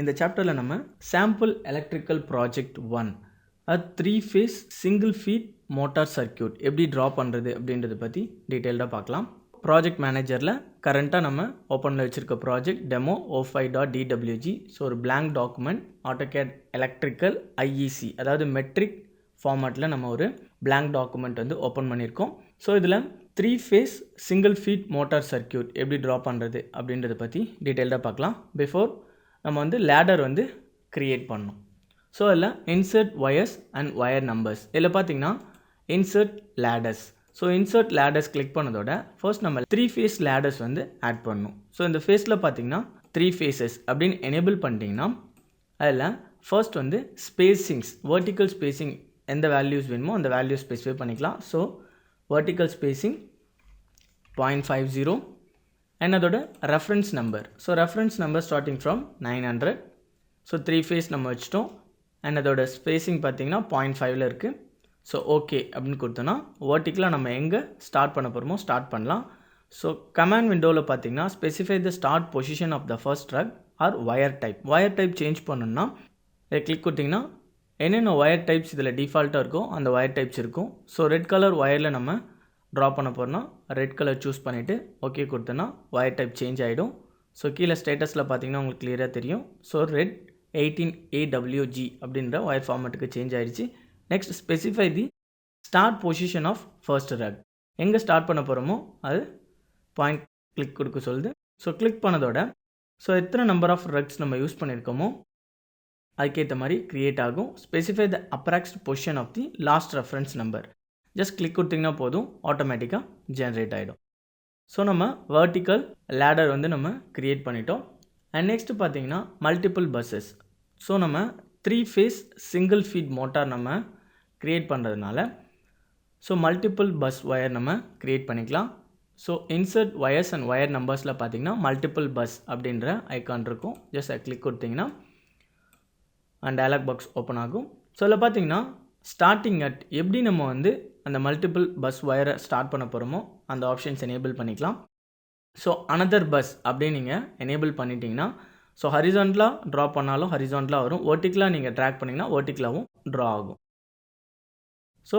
இந்த சாப்டரில் நம்ம sample electrical project 1 three phase single feed motor circuit எப்படி ட்ரா பண்ணுறது அப்படின்றத பற்றி டீட்டெயில்டாக பார்க்கலாம். ப்ராஜெக்ட் மேனேஜரில் கரண்ட்டாக நம்ம ஓப்பனில் வச்சுருக்க ப்ராஜெக்ட் டெமோ o5.dwg. ஸோ ஒரு blank document AutoCAD electrical IEC அதாவது மெட்ரிக் ஃபார்மேட்டில் நம்ம ஒரு blank டாக்குமெண்ட் வந்து ஓப்பன் பண்ணியிருக்கோம். ஸோ இதில் three phase single feed motor circuit எப்படி ட்ரா பண்ணுறது அப்படின்றத பற்றி டீட்டெயில்டாக பார்க்கலாம். பிஃபோர் நம்ம வந்து லேடர் வந்து க்ரியேட் பண்ணணும். ஸோ அதில் insert wires and wire numbers இதில் பார்த்தீங்கன்னா insert ladders. So insert ladders click பண்ணதோட ஃபர்ஸ்ட் நம்ம த்ரீ ஃபேஸ் லேடர்ஸ் வந்து ஆட் பண்ணணும். ஸோ இந்த ஃபேஸில் பார்த்தீங்கன்னா த்ரீ ஃபேஸஸ் அப்படின்னு எனேபிள் பண்ணிட்டீங்கன்னா அதில் ஃபர்ஸ்ட் வந்து ஸ்பேசிங்ஸ் வெர்டிக்கல் ஸ்பேசிங் எந்த வேல்யூஸ் வேணுமோ அந்த வேல்யூ ஸ்பெசிஃபை பண்ணிக்கலாம். ஸோ வெர்டிக்கல் ஸ்பேசிங் 0.50 and அதோட reference number. So reference number starting from 900. So three phase நம்ம வச்சிட்டோம் அண்ட் அதோட ஸ்பேசிங் பார்த்தீங்கன்னா 0.5 இருக்குது. ஸோ ஓகே அப்படின்னு கொடுத்தோன்னா வெர்டிக்கலாக நம்ம எங்கே ஸ்டார்ட் பண்ண போகிறோமோ ஸ்டார்ட் பண்ணலாம். ஸோ கமாண்ட் விண்டோவில் பார்த்தீங்கன்னா specify the start position of the first truck or wire type. Wire type change பண்ணணும்னா இதை கிளிக் கொடுத்திங்கன்னா என்னென்ன ஒயர் டைப்ஸ் இதில் டிஃபால்ட்டாக இருக்கோ அந்த ஒயர் டைப்ஸ் இருக்கும். ஸோ ரெட் கலர் ஒயரில் நம்ம ட்ரா பண்ண போகிறோன்னா ரெட் கலர் சூஸ் பண்ணிவிட்டு ஓகே கொடுத்தோன்னா ஒயர் டைப் சேஞ்ச் ஆகிடும். ஸோ கீழே ஸ்டேட்டஸில் பார்த்தீங்கன்னா உங்களுக்கு கிளியராக தெரியும். ஸோ ரெட் 18AWG அப்படின்ற ஒயர் ஃபார்மேட்டுக்கு சேஞ்ச் ஆகிடுச்சு. Next specify the start position of first rung. எங்கே ஸ்டார்ட் பண்ண போகிறோமோ அது பாயிண்ட் கிளிக் கொடுக்க சொல்லுது. ஸோ கிளிக் பண்ணதோட ஸோ எத்தனை நம்பர் ஆஃப் ரக்ஸ் நம்ம யூஸ் பண்ணியிருக்கோமோ அதுக்கேற்ற மாதிரி க்ரியேட் ஆகும். Specify the approx position of the last reference number. Just click கொடுத்திங்கன்னா போதும் ஆட்டோமேட்டிக்காக ஜென்ரேட் ஆகிடும். ஸோ நம்ம வெர்டிக்கல் லேடர் வந்து நம்ம க்ரியேட் பண்ணிட்டோம். அண்ட் நெக்ஸ்ட்டு பார்த்தீங்கன்னா மல்டிபிள் பஸ்ஸஸ். ஸோ நம்ம three phase single feed motor நம்ம க்ரியேட் பண்ணுறதுனால ஸோ மல்டிபிள் பஸ் ஒயர் நம்ம க்ரியேட் பண்ணிக்கலாம். So insert wires and wire நம்பர்ஸில் பார்த்தீங்கன்னா மல்டிபிள் பஸ் அப்படின்ற ஐக்கான் இருக்கும். ஜஸ்ட் கிளிக் கொடுத்திங்கன்னா அண்ட் டயலாக் பாக்ஸ் ஓப்பன் ஆகும். ஸோ இதில் பார்த்தீங்கன்னா ஸ்டார்டிங் அட் எப்படி நம்ம வந்து அந்த மல்டிபிள் பஸ் ஒயரை ஸ்டார்ட் பண்ண போகிறோமோ அந்த ஆப்ஷன்ஸ் எனேபிள் பண்ணிக்கலாம். ஸோ அனதர் பஸ் அப்படின்னு நீங்கள் எனேபிள் பண்ணிட்டீங்கன்னா ஸோ ஹரிசான்டலாக ட்ரா பண்ணாலும் ஹரிசான்டலாக வரும். வெர்டிக்கலாக நீங்கள் ட்ராக் பண்ணிங்கன்னா வெர்டிக்கலாகவும் ட்ரா ஆகும். ஸோ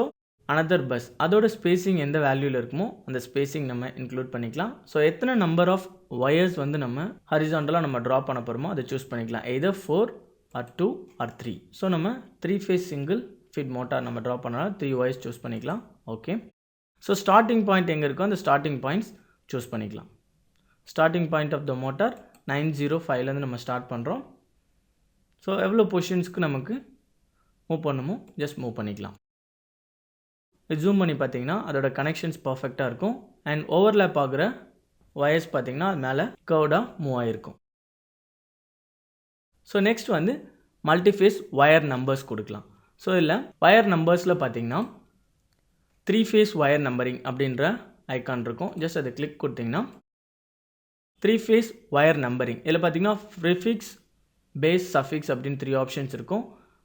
அனதர் பஸ் அதோட ஸ்பேசிங் எந்த வேல்யூவில் இருக்குமோ அந்த ஸ்பேசிங் நம்ம இன்க்ளூட் பண்ணிக்கலாம். ஸோ எத்தனை நம்பர் ஆஃப் ஒயர்ஸ் வந்து நம்ம ஹரிசான்டலாக நம்ம ட்ரா பண்ண போகிறோமோ அதை சூஸ் பண்ணிக்கலாம். Either 4 or 2 or 3. ஸோ நம்ம three phase single feed motor நம்ம ட்ரா பண்ணாலும் 3 ஒயர்ஸ் சூஸ் பண்ணிக்கலாம். ஓகே. ஸோ ஸ்டார்டிங் பாயிண்ட் எங்கே இருக்கோ அந்த ஸ்டார்டிங் பாயிண்ட்ஸ் சூஸ் பண்ணிக்கலாம். Starting point of the motor 905லேருந்து நம்ம ஸ்டார்ட் பண்ணுறோம். ஸோ எவ்வளோ பொசிஷன்ஸ்க்கு நமக்கு மூவ் பண்ணுமோ ஜஸ்ட் மூவ் பண்ணிக்கலாம். ஜூம் பண்ணி பார்த்தீங்கன்னா அதோட கனெக்ஷன்ஸ் பர்ஃபெக்டாக இருக்கும். அண்ட் ஓவர்லேப் ஆகிற ஒயர்ஸ் பார்த்தீங்கன்னா அது மேலே கர்வ்டாக மூவ் ஆகிருக்கும். ஸோ நெக்ஸ்ட் வந்து மல்டிஃபேஸ் ஒயர் நம்பர்ஸ் கொடுக்கலாம். ஸோ இதில் ஒயர் நம்பர்ஸில் பார்த்தீங்கன்னா த்ரீ ஃபேஸ் ஒயர் நம்பரிங் அப்படின்ற ஐக்கான் இருக்கும். ஜஸ்ட் அதை கிளிக் கொடுத்திங்கன்னா த்ரீ ஃபேஸ் ஒயர் நம்பரிங் இதில் பார்த்தீங்கன்னா ப்ரிஃபிக்ஸ் பேஸ் சஃபிக்ஸ் அப்படின்னு 3 ஆப்ஷன்ஸ் இருக்கும்.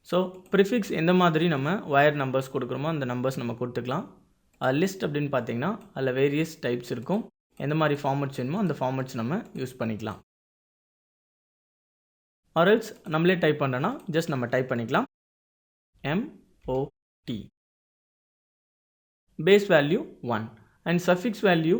ஸோ ப்ரிஃபிக்ஸ் எந்த மாதிரி நம்ம ஒயர் நம்பர்ஸ் கொடுக்குறோமோ அந்த நம்பர்ஸ் நம்ம கொடுத்துக்கலாம். லிஸ்ட் அப்படின்னு பார்த்தீங்கன்னா அதில் வேரியஸ் டைப்ஸ் இருக்கும். எந்த மாதிரி ஃபார்மட்ஸ் வேணுமோ அந்த ஃபார்மட்ஸ் நம்ம யூஸ் பண்ணிக்கலாம். ஆர்எல்ஸ் நம்மளே டைப் பண்ணுறோன்னா ஜஸ்ட் நம்ம டைப் பண்ணிக்கலாம் MOT. Base value 1 and suffix value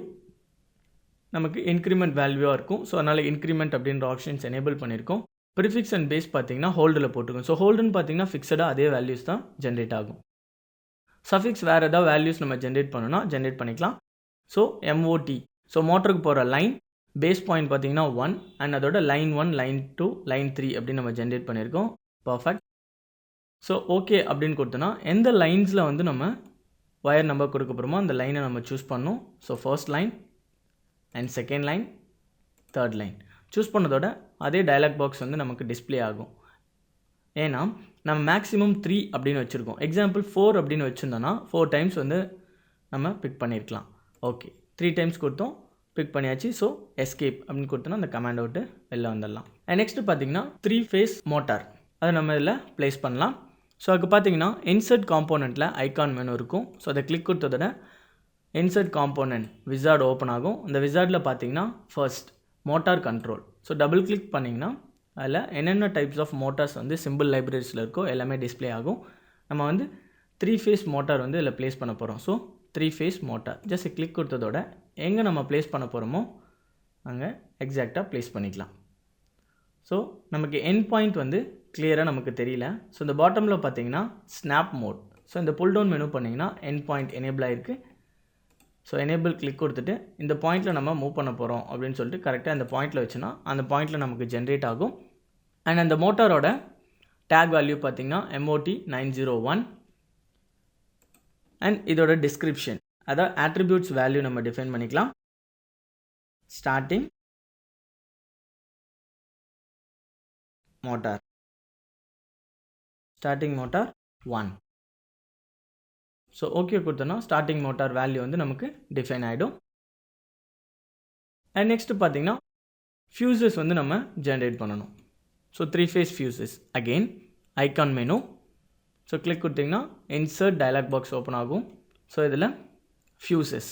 நமக்கு இன்க்ரிமெண்ட் வேல்யூவாக இருக்கும். ஸோ அதனால் இன்க்ரிமெண்ட் அப்படின்ற ஆப்ஷன்ஸ் எனேபிள் பண்ணியிருக்கோம். ப்ரிஃபிக்ஸ் அண்ட் பேஸ் பார்த்தீங்கன்னா ஹோல்டில் போட்டுருக்கோம். ஸோ ஹோல்டுன்னு பார்த்தீங்கன்னா ஃபிக்ஸடாக அதே வேல்யூஸ் தான் ஜென்ரேட் ஆகும். சஃபிக்ஸ் வேறு ஏதாவது வேல்யூஸ் நம்ம ஜென்ரேட் பண்ணணும்னா ஜென்ரேட் பண்ணிக்கலாம். So MOT. ஸோ மோட்டருக்கு போகிற லைன் பேஸ் பாயிண்ட் பார்த்தீங்கன்னா 1 அண்ட் அதோட லைன் 1 லைன் 2 லைன் 3 அப்படின்னு நம்ம ஜென்ரேட் பண்ணியிருக்கோம். பர்ஃபெக்ட். ஸோ ஓகே அப்படின்னு கொடுத்தோன்னா எந்த லைன்ஸில் வந்து நம்ம ஒயர் நம்பர் கொடுக்க போகிறோமோ அந்த லைனை நம்ம சூஸ் பண்ணணும். So first line and second line third line choose பண்ணதோட அதே டயலாக் பாக்ஸ் வந்து நமக்கு டிஸ்பிளே ஆகும். ஏன்னா நம்ம மேக்ஸிமம் 3 அப்படின்னு வச்சுருக்கோம். எக்ஸாம்பிள் 4 அப்படின்னு வச்சுருந்தோன்னா 4 டைம்ஸ் வந்து நம்ம பிக் பண்ணியிருக்கலாம். ஓகே 3 டைம்ஸ் கொடுத்தோம் பிக் பண்ணியாச்சு. ஸோ எஸ்கேப் அப்படின்னு கொடுத்தோன்னா அந்த கமாண்ட் விட்டு வெளில வந்துடலாம். அண்ட் நெக்ஸ்ட்டு பார்த்தீங்கன்னா த்ரீ ஃபேஸ் மோட்டார் அதை நம்ம இதில் ப்ளேஸ் பண்ணலாம். ஸோ அதுக்கு பார்த்தீங்கன்னா இன்சர்ட் காம்போனண்ட்டில் ஐக்கான் மெனு இருக்கும். ஸோ அதை கிளிக் கொடுத்ததோட இன்சர்ட் காம்போனன்ட் விசார்ட் ஓப்பன் ஆகும். அந்த விசார்டில் பார்த்தீங்கன்னா first motor control. So double click பண்ணிங்கன்னா அதில் என்னென்ன டைப்ஸ் ஆஃப் மோட்டார்ஸ் வந்து சிம்பிள் லைப்ரரிஸில் இருக்கோ எல்லாமே டிஸ்ப்ளே ஆகும். நம்ம வந்து 3 ஃபேஸ் மோட்டார் வந்து இதில் ப்ளேஸ் பண்ண போகிறோம். So 3 phase motor just click கொடுத்ததோட எங்கே நம்ம ப்ளேஸ் பண்ண போகிறோமோ அங்கே எக்ஸாக்டாக ப்ளேஸ் பண்ணிக்கலாம். ஸோ நமக்கு எண்ட் பாயிண்ட் வந்து கிளியராக நமக்கு தெரியல. ஸோ இந்த பாட்டமில் பார்த்தீங்கன்னா ஸ்னாப் மோட். ஸோ இந்த புல் டவுன் மெனு பண்ணிங்கன்னா எண்ட் பாயிண்ட் எனேபிள் ஆகிருக்கு. ஸோ எனேபிள் கிளிக் கொடுத்துட்டு இந்த பாயிண்ட்டில் நம்ம மூவ் பண்ண போகிறோம் அப்படின்னு சொல்லிட்டு கரெக்டாக அந்த பாயிண்ட்டில் வச்சுன்னா அந்த பாயிண்ட்டில் நமக்கு ஜென்ரேட் ஆகும். அண்ட் அந்த மோட்டாரோட டேக் வேல்யூ பார்த்திங்கன்னா MOT 901 அண்ட் இதோட டிஸ்கிரிப்ஷன் அதாவது ஆட்ரிபியூட்ஸ் வேல்யூ நம்ம டிஃபைன் பண்ணிக்கலாம். Starting motor 1. ஸோ ஓகே கொடுத்தோன்னா ஸ்டார்டிங் மோட்டார் வேல்யூ வந்து நமக்கு டிஃபைன் ஆகிடும். அண்ட் நெக்ஸ்ட்டு பார்த்திங்கன்னா ஃபியூசஸ் வந்து நம்ம ஜென்ரேட் பண்ணணும். So 3 phase fuses again icon menu. So click கொடுத்திங்கன்னா இன்சர்ட் டயலாக் பாக்ஸ் ஓப்பன் ஆகும். ஸோ இதில் ஃபியூசஸ்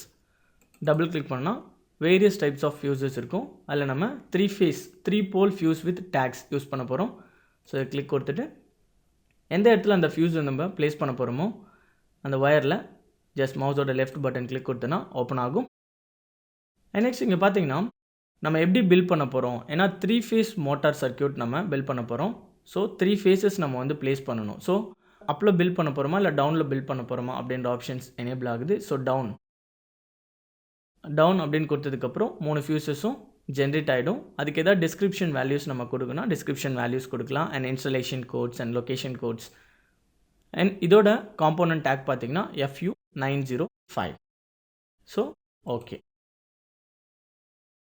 டபுள் கிளிக் பண்ணால் வேரியஸ் டைப்ஸ் ஆஃப் ஃபியூசஸ் இருக்கும். அதில் நம்ம 3 phase 3 pole fuse with tags use பண்ண போகிறோம். ஸோ கிளிக் கொடுத்துட்டு எந்த இடத்துல அந்த ஃபியூஸை நம்ம ப்ளேஸ் பண்ண போகிறோமோ அந்த ஒயரில் ஜஸ்ட் மவுஸோட லெஃப்ட் பட்டன் கிளிக் கொடுத்தோன்னா ஓப்பன் ஆகும். அண்ட் நெக்ஸ்ட் இங்கே பார்த்தீங்கன்னா நம்ம எப்படி பில்ட் பண்ண போகிறோம், ஏன்னா 3 ஃபேஸ் மோட்டார் சர்க்யூட் நம்ம பில்ட் பண்ண போகிறோம். ஸோ 3 ஃபேஸஸ் நம்ம வந்து ப்ளேஸ் பண்ணணும். ஸோ அப்பில் பில்ட் பண்ண போகிறோமா இல்லை டவுனில் பில்ட் பண்ண போகிறோமா அப்படின்ற ஆப்ஷன்ஸ் எனேபிள் ஆகுது. ஸோ டவுன் அப்படின்னு கொடுத்ததுக்கப்புறம் 3 ஃபியூசஸும் ஜென்ரேட் ஆகிடும். அதுக்கு எதாவது டிஸ்கிரிப்ஷன் வேல்யூஸ் நம்ம கொடுக்கணும், டிஸ்கிரிப்ஷன் வேல்யூஸ் கொடுக்கலாம். And installation codes and location codes. And இதோட காம்போனன்ட் டேக் பார்த்தீங்கன்னா FU905. So okay.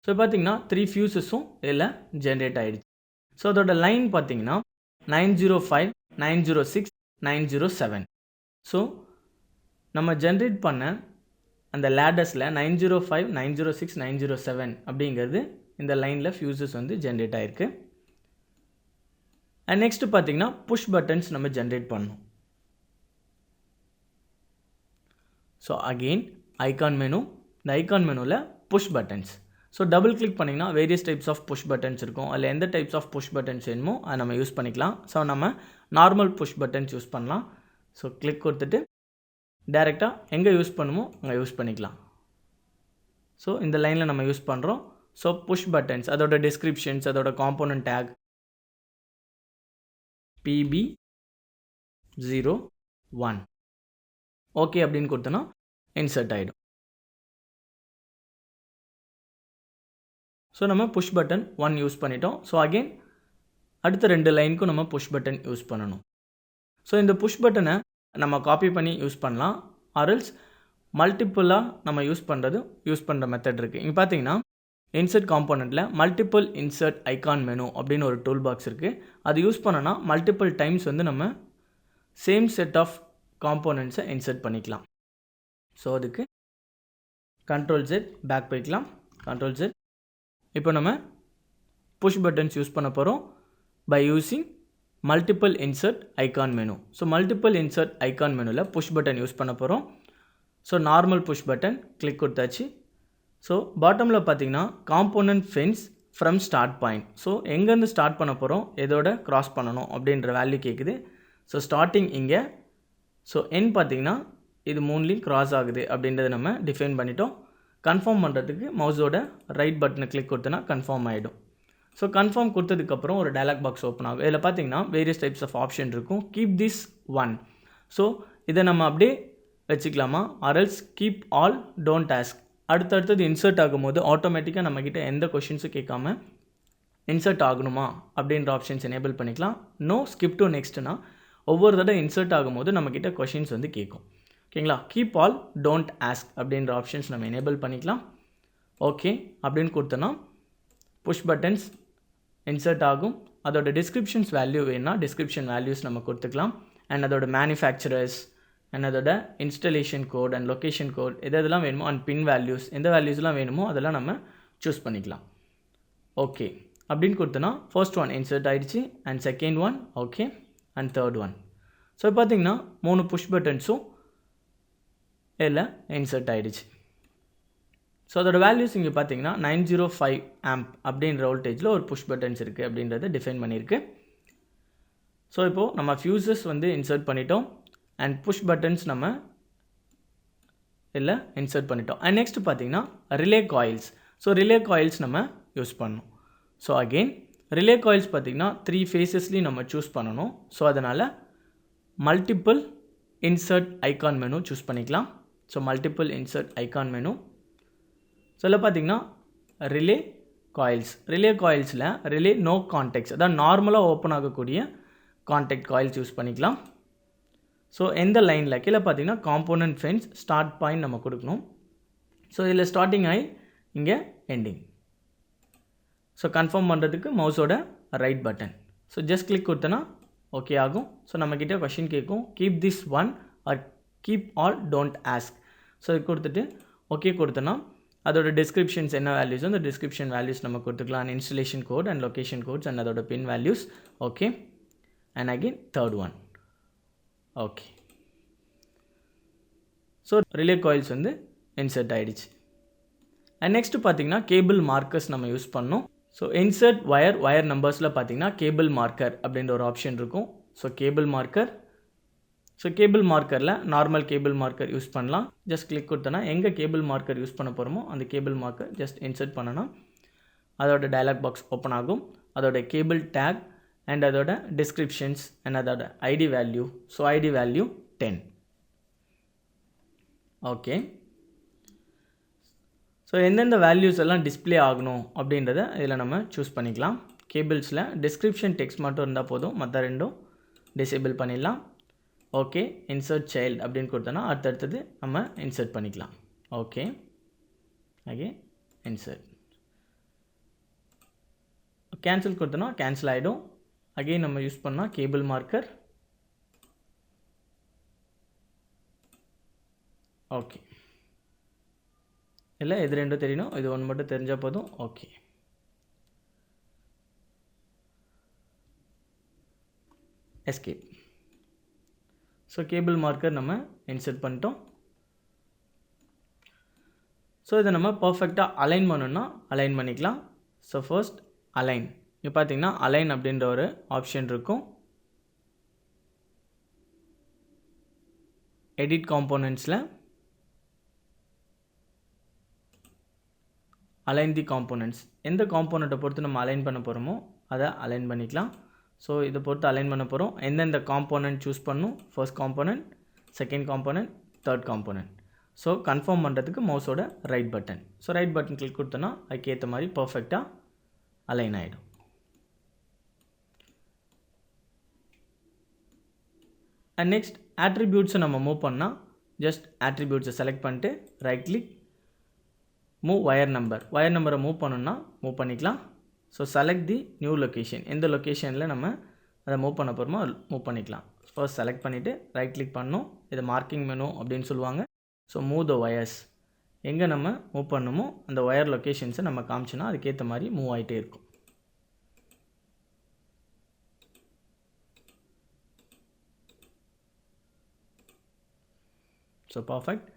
ஸோ பார்த்தீங்கன்னா 3 ஃபியூசஸும் இதில் ஜென்ரேட் ஆகிடுச்சு. ஸோ அதோட லைன் பார்த்தீங்கன்னா 905, 906, 907. ஸோ நம்ம ஜென்ரேட் பண்ண அந்த லேடர்ஸில் 905, 906, 907 அப்படிங்கிறது இந்த லைனில் ஃபியூசஸ் வந்து ஜென்ரேட் ஆகிருக்கு. அண்ட் நெக்ஸ்ட்டு பார்த்தீங்கன்னா புஷ் பட்டன்ஸ் நம்ம ஜென்ரேட் பண்ணணும். So again icon menu. இந்த ஐகான் மெனுவில் push buttons. So double click பண்ணிங்கன்னா various types of push buttons இருக்கும். அதில் எந்த டைப்ஸ் ஆஃப் புஷ் பட்டன்ஸ் வேணுமோ அதை நம்ம யூஸ் பண்ணிக்கலாம். ஸோ நம்ம நார்மல் புஷ் பட்டன்ஸ் யூஸ் பண்ணலாம். ஸோ கிளிக் கொடுத்துட்டு டைரெக்டாக எங்கே யூஸ் பண்ணுமோ அங்கே யூஸ் பண்ணிக்கலாம். ஸோ இந்த லைனில் நம்ம யூஸ் பண்ணுறோம். ஸோ புஷ் பட்டன்ஸ் அதோட டிஸ்கிரிப்ஷன்ஸ் அதோட காம்போனன்ட் டேக் PB01 ஓகே அப்படின்னு கொடுத்தோன்னா இன்சர்ட் ஆகிடும். ஸோ நம்ம புஷ் பட்டன் 1 யூஸ் பண்ணிட்டோம். ஸோ அகெயின் அடுத்த 2 லைனுக்கும் நம்ம புஷ் பட்டன் யூஸ் பண்ணணும். ஸோ இந்த புஷ் பட்டனை நம்ம காப்பி பண்ணி யூஸ் பண்ணலாம். ஆர்எல்ஸ் மல்டிப்புளாக நம்ம யூஸ் பண்ணுற மெத்தட் இருக்குது. இங்கே பார்த்தீங்கன்னா இன்சர்ட் காம்போனண்ட்டில் மல்டிபிள் இன்சர்ட் ஐகான் மெனு அப்படின்னு ஒரு டூல் பாக்ஸ் இருக்குது. அது யூஸ் பண்ணோன்னா மல்டிபிள் டைம்ஸ் வந்து நம்ம சேம் செட் ஆஃப் காம்போனண்ட்ஸை இன்சர்ட் பண்ணிக்கலாம். ஸோ அதுக்கு Ctrl+Z பேக் போய்க்கலாம். Ctrl+Z. இப்போ நம்ம புஷ் பட்டன்ஸ் யூஸ் பண்ண போகிறோம் by using multiple insert icon menu. So multiple insert icon மெனுவில் புஷ் பட்டன் யூஸ் பண்ண போகிறோம். So normal push button click கொடுத்தாச்சு. ஸோ பாட்டமில் பார்த்தீங்கன்னா component fence from start point. So எங்கேருந்து ஸ்டார்ட் பண்ண போகிறோம், எதோட க்ராஸ் பண்ணணும் அப்படின்ற வேல்யூ கேட்குது. ஸோ ஸ்டார்டிங் இங்கே. ஸோ என் பார்த்தீங்கன்னா இது 3லையும் க்ராஸ் ஆகுது அப்படின்றத நம்ம டிஃபைன் பண்ணிட்டோம். கன்ஃபார்ம் பண்ணுறதுக்கு மவுஸோட ரைட் பட்டனை கிளிக் கொடுத்தனா கன்ஃபார்ம் ஆகிடும். ஸோ கன்ஃபார்ம் கொடுத்ததுக்கப்புறம் ஒரு டயலாக் பாக்ஸ் ஓப்பன் ஆகும். இதில் பார்த்தீங்கன்னா வேரியஸ் டைப்ஸ் ஆஃப் ஆப்ஷன் இருக்கும். Keep this 1. ஸோ இதை நம்ம அப்படியே வச்சுக்கலாமா, or else keep all don't ask. அடுத்தடுத்தது இன்சர்ட் ஆகும்போது ஆட்டோமேட்டிக்காக நம்மக்கிட்ட எந்த கொஷின்ஸும் கேட்காம இன்சர்ட் ஆகணுமா அப்படின்ற ஆப்ஷன்ஸ் எனேபிள் பண்ணிக்கலாம். நோ ஸ்கிப் டு நெக்ஸ்ட்னா ஒவ்வொரு தடவை இன்சர்ட் ஆகும்போது நம்மக்கிட்ட கொஷின்ஸ் வந்து கேட்கும். ஓகேங்களா. கீப் ஆல் டோன்ட் ஆஸ்க் அப்படின்ற ஆப்ஷன்ஸ் நம்ம எனேபிள் பண்ணிக்கலாம். ஓகே அப்படின்னு கொடுத்தோன்னா புஷ் பட்டன்ஸ் இன்சர்ட் ஆகும். அதோட டிஸ்கிரிப்ஷன்ஸ் வேல்யூ வேணுன்னா டிஸ்கிரிப்ஷன் வேல்யூஸ் நம்ம கொடுத்துக்கலாம். அண்ட் அதோட மேனுஃபேக்சரர்ஸ் அண்ட் அதோட installation code and location code எதெல்லாம் வேணுமோ அண்ட் பின் வேல்யூஸ் எந்த வேல்யூஸ்லாம் வேணுமோ அதெல்லாம் நம்ம சூஸ் பண்ணிக்கலாம். ஓகே அப்படின்னு கொடுத்தோன்னா ஃபர்ஸ்ட் ஒன் இன்சர்ட் ஆகிடுச்சு and second one okay and third one. So பார்த்தீங்கன்னா 3 புஷ் பட்டன்ஸும் இதில் இன்சர்ட் ஆகிடுச்சு. ஸோ அதோட வேல்யூஸ் இங்கே பார்த்தீங்கன்னா 905 ஆம்ப் அப்படின்ற வோல்டேஜில் ஒரு புஷ் பட்டன்ஸ் இருக்குது அப்படின்றத டிஃபைன் பண்ணியிருக்கு. ஸோ இப்போது நம்ம ஃபியூசஸ் வந்து இன்சர்ட் பண்ணிட்டோம் அண்ட் புஷ் பட்டன்ஸ் நம்ம இல்லை இன்சர்ட் பண்ணிட்டோம். அண்ட் நெக்ஸ்ட் பார்த்தீங்கன்னா relay coils. So relay coils நம்ம யூஸ் பண்ணணும். ஸோ அகெயின் ரிலே காயில்ஸ் பார்த்திங்கன்னா 3 ஃபேஸஸ்லேயும் நம்ம சூஸ் பண்ணணும். ஸோ அதனால் multiple insert icon menu choose பண்ணிக்கலாம். So multiple insert icon menu. So இதில் பார்த்திங்கன்னா ரிலே காயில்ஸில் ரிலே நோ கான்டெக்ட்ஸ், அதாவது நார்மலாக ஓப்பன் ஆகக்கூடிய கான்டெக்ட் காயில்ஸ் யூஸ் பண்ணிக்கலாம். ஸோ எந்த லைனில் கீழே பார்த்தீங்கன்னா காம்போனன்ட் ஃபென்ஸ் ஸ்டார்ட் பாயிண்ட் நம்ம கொடுக்கணும். ஸோ இதில் ஸ்டார்டிங் ஆகி இங்கே எண்டிங். ஸோ கன்ஃபார்ம் பண்ணுறதுக்கு மவுஸோட right button. So just click கொடுத்தனா ஓகே ஆகும். ஸோ நம்மக்கிட்ட கொஷின் கேட்கும், keep this one or keep all don't ask. So இது கொடுத்துட்டு ஓகே கொடுத்தனா அதோட டிஸ்கிரிப்ஷன்ஸ் என்ன வேல்யூஸோ அந்த டிஸ்கிரிப்ஷன் வேல்யூஸ் நம்ம கொடுத்துக்கலாம். And installation code and location codes and அதோட pin values. Okay and again third one. Okay so relay coils வந்து இன்சர்ட் ஆகிடுச்சு. அண்ட் நெக்ஸ்ட்டு பார்த்தீங்கன்னா கேபிள் மார்க்கர்ஸ் நம்ம யூஸ் பண்ணோம். ஸோ இன்சர்ட் ஒயர் நம்பர்ஸில் பார்த்தீங்கன்னா கேபிள் மார்க்கர் அப்படின்ற ஒரு ஆப்ஷன் இருக்கும். ஸோ கேபிள் மார்க்கரில் நார்மல் கேபிள் மார்க்கர் யூஸ் பண்ணலாம். ஜஸ்ட் கிளிக் கொடுத்தனா எங்கே கேபிள் மார்க்கர் யூஸ் பண்ண போகிறோமோ அந்த கேபிள் மார்க்கர் ஜஸ்ட் இன்சர்ட் பண்ணனா அதோட டயலாக் பாக்ஸ் ஓப்பன் ஆகும். அதோட கேபிள் டேக் அண்ட் அதோட டிஸ்கிரிப்ஷன்ஸ் அண்ட் அதோட ID value. So ID value 10. Okay so எந்தெந்த வேல்யூஸ் எல்லாம் டிஸ்பிளே ஆகணும் அப்படின்றத இதில் நம்ம சூஸ் பண்ணிக்கலாம். கேபிள்ஸில் டிஸ்கிரிப்ஷன் டெக்ஸ்ட் மட்டும் இருந்தால் போதும், மற்ற ரெண்டும் டிசேபிள் பண்ணிடலாம். ஓகே இன்சர்ட் சைல்டு அப்படின்னு கொடுத்தோன்னா அடுத்தடுத்தது நம்ம இன்சர்ட் பண்ணிக்கலாம். Okay again insert. கேன்சல் கொடுத்தோன்னா கேன்சல் ஆகிடும். அகெயின் நம்ம யூஸ் பண்ணால் கேபிள் மார்க்கர். ஓகே இல்லை இது ரெண்டும் தெரியணும், இது ஒன்று மட்டும் தெரிஞ்சால் போதும். Okay escape. So cable marker நம்ம இன்சர்ட் பண்ணிட்டோம். ஸோ இதை நம்ம பர்ஃபெக்டாக அலைன் பண்ணணும்னா அலைன் பண்ணிக்கலாம். So first align. இப்போ பார்த்தீங்கன்னா அலைன் அப்படின்ற ஒரு ஆப்ஷன் இருக்கும். எடிட் காம்போனன்ட்ஸில் அலைன் தி காம்போனன்ட்ஸ், எந்த காம்போனண்ட்டை பொறுத்து நம்ம அலைன் பண்ண போகிறோமோ அதை அலைன் பண்ணிக்கலாம். ஸோ இதை பொறுத்து அலைன் பண்ண போகிறோம். எந்தெந்த காம்போனன்ட் சூஸ் பண்ணணும், first component, second component, third component. So confirm பண்ணுறதுக்கு மவுஸோட right button. So right button click கொடுத்தோன்னா அதுக்கு ஏற்ற மாதிரி பர்ஃபெக்டாக அலைன் ஆகிடும். அண்ட் நெக்ஸ்ட் ஆட்ரிபியூட்ஸை நம்ம மூவ் பண்ணால் ஜஸ்ட் ஆட்ரிபியூட்ஸை செலக்ட் பண்ணிட்டு ரைட் கிளிக், மூவ் ஒயர் நம்பரை மூவ் பண்ணணுன்னா மூவ் பண்ணிக்கலாம். ஸோ செலக்ட் தி நியூ லொக்கேஷன், எந்த லொக்கேஷனில் நம்ம அதை மூவ் பண்ண போகிறோமோ அது மூவ் பண்ணிக்கலாம். ஃபர்ஸ்ட் செலக்ட் பண்ணிவிட்டு ரைட் கிளிக் பண்ணணும். இது மார்க்கிங் மெனு அப்படின்னு சொல்லுவாங்க. ஸோ மூவ் த ஒயர்ஸ், எங்கே நம்ம மூவ் பண்ணணுமோ அந்த ஒயர் லொக்கேஷன்ஸை நம்ம காமிச்சோன்னா அதுக்கேற்ற மாதிரி மூவ் ஆகிட்டே இருக்கும். So perfect.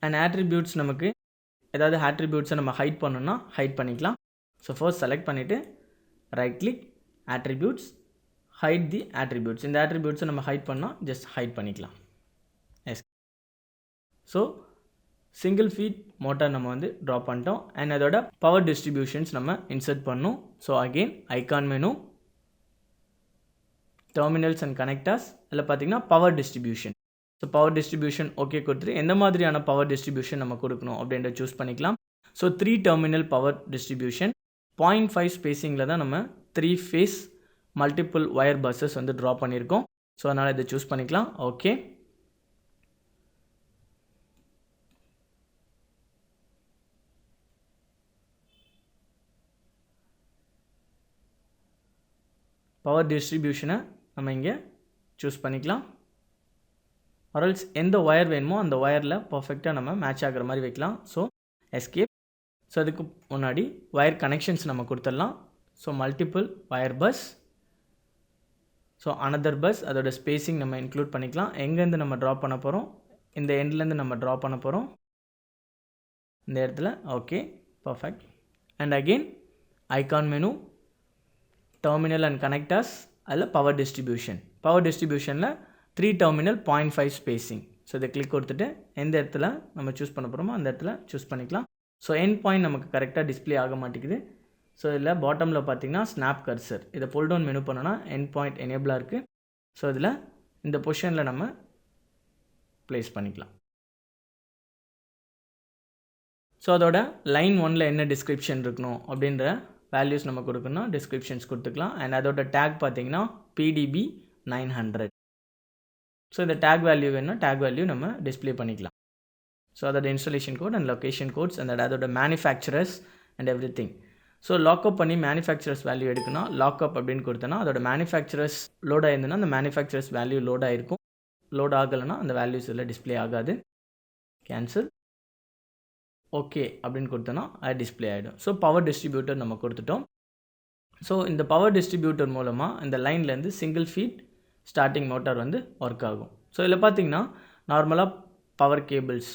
அண்ட் ஆட்ரிபியூட்ஸ், நமக்கு ஏதாவது ஆட்ரிபியூட்ஸை நம்ம ஹைட் பண்ணணும்னா ஹைட் பண்ணிக்கலாம். ஸோ ஃபர்ஸ்ட் செலக்ட் பண்ணிவிட்டு right click, attributes, hide the attributes. இந்த ஆட்ரிபியூட்ஸை நம்ம ஹைட் பண்ணால் ஜஸ்ட் ஹைட் பண்ணிக்கலாம். Yes. So single feed motor நம்ம வந்து ட்ரா பண்ணிட்டோம். அண்ட் அதோட பவர் டிஸ்ட்ரிபியூஷன்ஸ் நம்ம இன்சர்ட் பண்ணோம். So again icon menu, terminals and connectors, இதில் பார்த்தீங்கன்னா power distribution. So power distribution okay கொடுத்துட்டு எந்த மாதிரியான பவர் டிஸ்ட்ரிபியூஷன் நம்ம கொடுக்கணும் அப்படின்றத சூஸ் பண்ணிக்கலாம். ஸோ 3 டெர்மினல் பவர் டிஸ்ட்ரிபியூஷன், 0.5 ஸ்பேசிங்கில் தான் நம்ம 3 ஃபேஸ் மல்டிபிள் ஒயர் பஸ்ஸஸ் வந்து ட்ரா பண்ணியிருக்கோம். ஸோ அதனால் இதை சூஸ் பண்ணிக்கலாம். ஓகே பவர் டிஸ்ட்ரிபியூஷனை நம்ம இங்கே சூஸ் பண்ணிக்கலாம். ஆர்எல்ஸ் எந்த ஒயர் வேணுமோ அந்த ஒயரில் பர்ஃபெக்டாக நம்ம மேட்ச் ஆகிற மாதிரி வைக்கலாம். So escape. ஸோ அதுக்கு முன்னாடி ஒயர் கனெக்ஷன்ஸ் நம்ம கொடுத்துடலாம். So multiple wire bus. So another bus அதோட ஸ்பேசிங் நம்ம இன்க்ளூட் பண்ணிக்கலாம். எங்கேருந்து நம்ம ட்ரா பண்ண போகிறோம், இந்த எண்ட்லேருந்து நம்ம ட்ரா பண்ண போகிறோம் இந்த இடத்துல. Okay, perfect. And again icon menu, terminal and connectors, அதில் பவர் டிஸ்ட்ரிபியூஷனில் 3 டெர்மினல் 0.5 ஸ்பேசிங். ஸோ இதை கிளிக் கொடுத்துட்டு எந்த இடத்துல நம்ம சூஸ் பண்ண போகிறோமோ அந்த இடத்துல சூஸ் பண்ணிக்கலாம். ஸோ எண்ட் பாயிண்ட் நமக்கு கரெக்டாக டிஸ்பிளே ஆக மாட்டேங்குது. ஸோ இதில் பாட்டமில் பார்த்தீங்கன்னா ஸ்னாப் கர்சர், இதை புல் டவுன் மெனு பண்ணோன்னா எண்ட் பாயிண்ட் எனேபிளாக இருக்குது. ஸோ இதில் இந்த பொசிஷனில் நம்ம ப்ளேஸ் பண்ணிக்கலாம். ஸோ அதோட லைன் 1ல் என்ன டிஸ்கிரிப்ஷன் இருக்கணும் அப்படின்ற வேல்யூஸ் நம்ம கொடுக்கணும், டிஸ்கிரிப்ஷன்ஸ் கொடுத்துக்கலாம். அண்ட் அதோட டேக் பார்த்தீங்கன்னா PDB 900. ஸோ இந்த டேக் வேல்யூ வேணும்னா டேக் வேல்யூ நம்ம டிஸ்பிளே பண்ணிக்கலாம். ஸோ அதோட installation code and location codes and அதோட manufacturers and everything. So lookup பண்ணி மேனுஃபேக்சரர்ஸ் வேல்யூ எடுக்கணும். லாக்அப் அப்படின்னு கொடுத்தோன்னா அதோட மேனுஃபேக்சரர்ஸ் லோட் ஆயிருந்ததுன்னா அந்த மேனுஃபேக்சரர்ஸ் வேல்யூ லோட் ஆகிருக்கும். லோட் ஆகலைன்னா அந்த வேல்யூஸ் எல்லாம் டிஸ்பிளே ஆகாது. கேன்சல், ஓகே அப்படின்னு கொடுத்தோன்னா அது டிஸ்பிளே ஆகிடும். ஸோ பவர் டிஸ்ட்ரிபியூட்டர் நம்ம கொடுத்துட்டோம். ஸோ இந்த பவர் டிஸ்ட்ரிபியூட்டர் மூலமாக இந்த லைன்லேருந்து சிங்கிள் ஃபீட் ஸ்டார்டிங் மோட்டார் வந்து ஒர்க் ஆகும். ஸோ இதில் பார்த்தீங்கன்னா நார்மலாக பவர் கேபிள்ஸ்,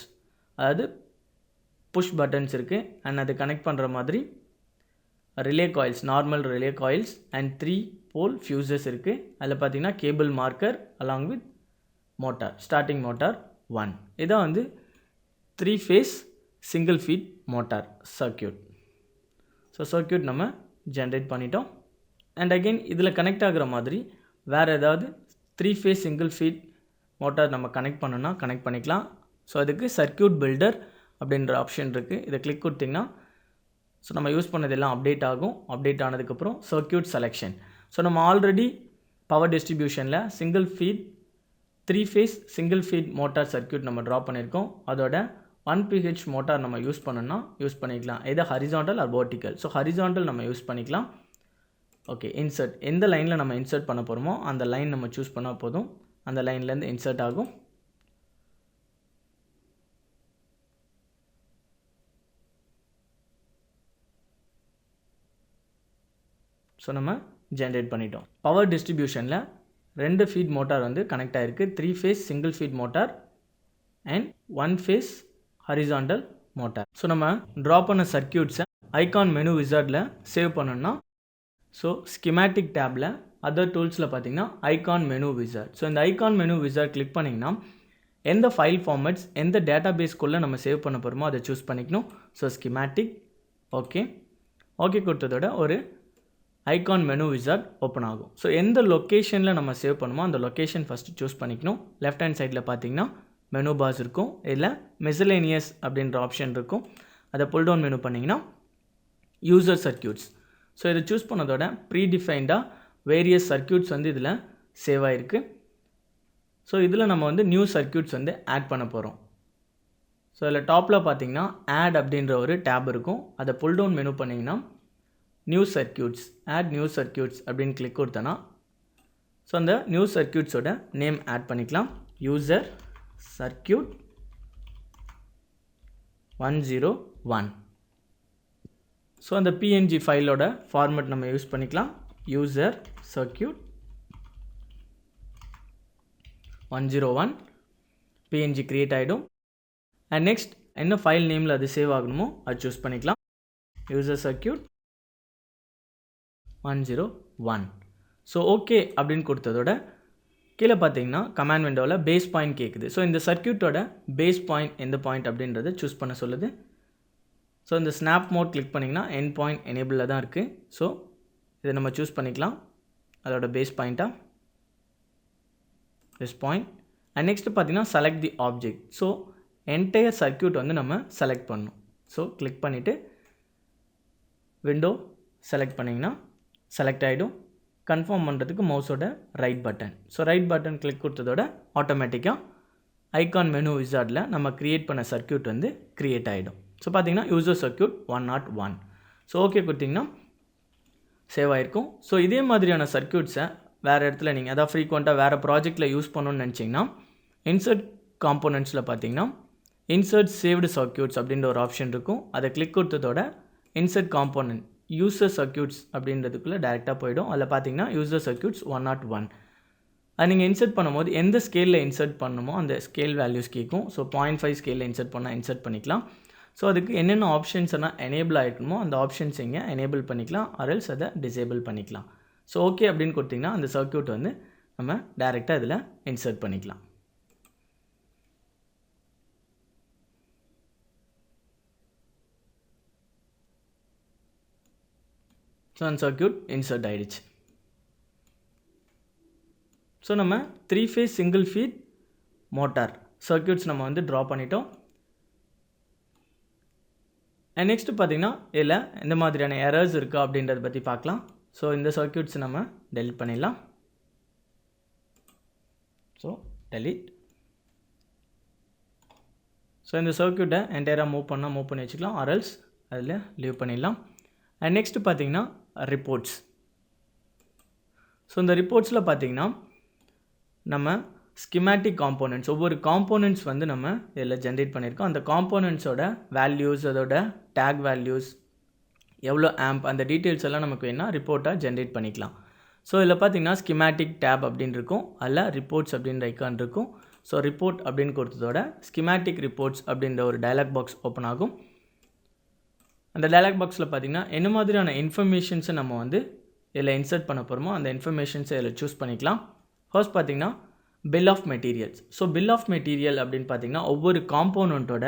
அதாவது புஷ் பட்டன்ஸ் இருக்குது. அண்ட் அது கனெக்ட் பண்ணுற மாதிரி relay coils, normal relay coils and 3 pole fuses இருக்குது. அதில் பார்த்தீங்கன்னா cable marker along with motor, starting motor 1. இதான் வந்து 3 phase single feed motor circuit. So circuit நம்ம ஜென்ரேட் பண்ணிட்டோம். அண்ட் அகெயின் இதில் கனெக்ட் ஆகிற மாதிரி வேறு ஏதாவது 3 ஃபேஸ் சிங்கிள் ஃபீட் மோட்டார் நம்ம கனெக்ட் பண்ணோன்னா கனெக்ட் பண்ணிக்கலாம். ஸோ அதுக்கு சர்க்கியூட் பில்டர் அப்படின்ற ஆப்ஷன் இருக்குது. இதை கிளிக் கொடுத்திங்கன்னா ஸோ நம்ம யூஸ் பண்ணதெல்லாம் அப்டேட் ஆகும். அப்டேட் ஆனதுக்கப்புறம் சர்க்கியூட் செலெக்ஷன். ஸோ நம்ம ஆல்ரெடி பவர் டிஸ்ட்ரிபியூஷனில் single feed 3 phase single feed motor circuit நம்ம ட்ரா பண்ணியிருக்கோம். அதோட 1 pH மோட்டார் நம்ம யூஸ் பண்ணோன்னா யூஸ் பண்ணிக்கலாம். எது horizontal or vertical. So horizontal நம்ம யூஸ் பண்ணிக்கலாம். ஓகே, இன்சர்ட், எந்த லைனில் நம்ம இன்சர்ட் பண்ண போகிறோமோ அந்த லைன் நம்ம சூஸ் பண்ணால் போதும், அந்த லைன்லேருந்து இன்சர்ட் ஆகும். ஸோ நம்ம ஜென்ரேட் பண்ணிட்டோம். பவர் டிஸ்ட்ரிபியூஷனில் 2 ஃபீட் மோட்டார் வந்து கனெக்ட் ஆகிருக்கு. 3 phase single feed motor and 1 phase horizontal motor. So நம்ம ட்ரா பண்ண சர்க்கியூட்ஸை ஐகான் மெனு விசார்டில் சேவ் பண்ணோன்னா ஸோ ஸ்கிமேட்டிக் டேப்பில் அதர் டூல்ஸில் பார்த்தீங்கன்னா ஐகான் மெனு விசார்ட். ஸோ இந்த ஐகான் மெனு விசார்ட் கிளிக் பண்ணிங்கன்னா எந்த ஃபைல் ஃபார்மேட்ஸ் எந்த டேட்டா பேஸ்க்குள்ளே நம்ம சேவ் பண்ண போகிறோமோ அதை சூஸ் பண்ணிக்கணும். ஸோ ஸ்கிமேட்டிக், ஓகே கொடுத்ததோட ஒரு ஐகான் மெனு விசார்ட் ஓப்பன் ஆகும். ஸோ எந்த லொக்கேஷனில் நம்ம சேவ் பண்ணுமோ அந்த லொக்கேஷன் ஃபஸ்ட்டு சூஸ் பண்ணிக்கணும். லெஃப்ட் ஹேண்ட் சைடில் பார்த்தீங்கன்னா மெனு பாஸ் இருக்கும். இதில் மிஸ்லேனியஸ் அப்படின்ற ஆப்ஷன் இருக்கும். அதை புல் டவுன் மெனு பண்ணிங்கன்னா யூசர் சர்க்கியூட்ஸ். ஸோ இதை சூஸ் பண்ணதோட ப்ரீடிஃபைண்டாக வேரியஸ் சர்க்கியூட்ஸ் வந்து இதில் சேவ் ஆகிருக்கு. ஸோ இதில் நம்ம வந்து நியூ சர்க்கியூட்ஸ் வந்து ஆட் பண்ண போகிறோம். ஸோ இதில் டாப்பில் பார்த்தீங்கன்னா ஆட் அப்படின்ற ஒரு டேப் இருக்கும். அதை புல் டவுன் மெனு பண்ணிங்கன்னா new circuits, add new circuits அப்படின்னு கிளிக் கொடுத்தோன்னா ஸோ அந்த நியூ சர்க்கியூட்ஸோட நேம் ஆட் பண்ணிக்கலாம். User circuit 101. ஸோ அந்த PNG ஃபைலோட ஃபார்மேட் நம்ம யூஸ் பண்ணிக்கலாம். யூசர் சர்க்கியூட் 101 PNG க்ரியேட் ஆகிடும். அண்ட் நெக்ஸ்ட் என்ன ஃபைல் நேமில் அது சேவ் ஆகணுமோ அது சூஸ் பண்ணிக்கலாம். User circuit 101. ஸோ ஓகே அப்படின்னு கொடுத்ததோட கீழே பார்த்தீங்கன்னா கமாண்ட் விண்டோவில் பேஸ் பாயிண்ட் கேட்குது. ஸோ இந்த சர்க்கியூட்டோட பேஸ் பாயிண்ட் எந்த பாயிண்ட் அப்படின்றத சூஸ் பண்ண சொல்லுது. ஸோ இந்த ஸ்னாப் மோட் கிளிக் பண்ணிங்கன்னா எண்ட் பாயிண்ட் எனேபிளில் தான் இருக்குது. ஸோ இதை நம்ம சூஸ் பண்ணிக்கலாம் அதோட பேஸ் பாயிண்ட்டாக this point. அண்ட் நெக்ஸ்ட்டு பார்த்தீங்கன்னா select the object. So entire circuit வந்து நம்ம செலக்ட் பண்ணணும். ஸோ கிளிக் பண்ணிவிட்டு விண்டோ செலக்ட் பண்ணிங்கன்னா செலக்ட் ஆகிடும். கன்ஃபார்ம் பண்ணுறதுக்கு மவுஸோட right button. So right button click கொடுத்ததோட ஆட்டோமேட்டிக்காக ஐகான் மெனு விசார்டில் நம்ம க்ரியேட் பண்ண சர்க்கியூட் வந்து க்ரியேட் ஆகிடும். ஸோ பார்த்தீங்கன்னா யூசர் சர்க்கியூட் 101. ஸோ ஓகே கொடுத்திங்கன்னா சேவ் ஆகிருக்கும். ஸோ இதே மாதிரியான சர்க்கியூட்ஸை வேறு இடத்துல நீங்கள் அதாவது ஃப்ரீக்வெண்ட்டாக வேறு ப்ராஜெக்ட்டில் யூஸ் பண்ணணும்னு நினச்சிங்கன்னா இன்சர்ட் காம்போனன்ட்ஸில் பார்த்தீங்கன்னா இன்சர்ட் சேவ்டு சர்க்கியூட்ஸ் அப்படின்ற ஒரு ஆப்ஷன் இருக்கும். அதை கிளிக் கொடுத்ததோட இன்சர்ட் காம்போனன்ட் யூசர் சர்க்கியூட்ஸ் அப்படின்றதுக்குள்ளே டேரெக்டாக போய்டும். அதில் பார்த்தீங்கன்னா யூசர் சர்க்கியூட்ஸ் 101. அது நீங்கள் இன்சர்ட் பண்ணும்போது எந்த ஸ்கேலில் இன்சர்ட் பண்ணணுமோ அந்த ஸ்கேல் வேல்யூஸ் கேட்கும். ஸோ 0.5 ஸ்கேலில் இன்சர்ட் பண்ணால் இன்சர்ட் பண்ணிக்கலாம். ஸோ அதுக்கு என்னென்ன ஆப்ஷன்ஸ் எல்லாம் எனேபிள் ஆகிருக்கணுமோ அந்த ஆப்ஷன்ஸ் இங்கே எனேபிள் பண்ணிக்கலாம், ஆர்எல்ஸ் அதை டிசேபிள் பண்ணிக்கலாம். ஸோ ஓகே அப்படின்னு கொடுத்திங்கன்னா அந்த சர்க்யூட் வந்து நம்ம டைரெக்டாக இதில் இன்சர்ட் பண்ணிக்கலாம். ஸோ அந்த சர்க்யூட் இன்சர்ட் ஆகிடுச்சு. ஸோ நம்ம 3 phase single feed motor circuits நம்ம வந்து ட்ரா பண்ணிட்டோம். அண்ட் நெக்ஸ்ட்டு பார்த்திங்கன்னா இதில் எந்த மாதிரியான எரர்ஸ் இருக்குது அப்படின்றத பற்றி பார்க்கலாம். ஸோ இந்த சர்க்யூட்ஸ் நம்ம டெலிட் பண்ணிடலாம். So delete. ஸோ இந்த சர்க்யூட்டை என்டையராக மூவ் பண்ணி வச்சுக்கலாம், ஆர்எல்ஸ் அதில் லீவ் பண்ணிடலாம். அண்ட் நெக்ஸ்ட்டு பார்த்திங்கன்னா ரிப்போர்ட்ஸ். ஸோ இந்த ரிப்போர்ட்ஸில் பார்த்திங்கன்னா நம்ம ஸ்கிமேட்டிக் காம்போனன்ட்ஸ் ஒவ்வொரு காம்போனன்ட்ஸ் வந்து நம்ம இதில் ஜென்ரேட் பண்ணியிருக்கோம். அந்த காம்போனன்ட்ஸோட வேல்யூஸ், அதோட டேக் வேல்யூஸ், எவ்வளோ ஆம்ப், அந்த டீட்டெயில்ஸ் எல்லாம் நமக்கு வேணால் ரிப்போர்ட்டாக ஜென்ரேட் பண்ணிக்கலாம். ஸோ இதில் பார்த்திங்கன்னா ஸ்கிமேட்டிக் டேப் அப்படின்னு இருக்கும், அதில் ரிப்போர்ட்ஸ் அப்படின்ற ஐக்கான் இருக்கும். ஸோ ரிப்போர்ட் அப்படின்னு கொடுத்ததோட ஸ்கிமேட்டிக் ரிப்போர்ட்ஸ் அப்படின்ற ஒரு டயலாக் பாக்ஸ் ஓப்பன் ஆகும். அந்த டயலாக் பாக்ஸில் பார்த்திங்கன்னா என்ன மாதிரியான இன்ஃபர்மேஷன்ஸை நம்ம வந்து இதில் இன்சர்ட் பண்ண போகிறோமோ அந்த இன்ஃபர்மேஷன்ஸை இதில் சூஸ் பண்ணிக்கலாம். ஃபர்ஸ்ட் பார்த்திங்கன்னா bill of materials. So bill of material அப்படின்னு பார்த்திங்கன்னா ஒவ்வொரு காம்போனண்ட்டோட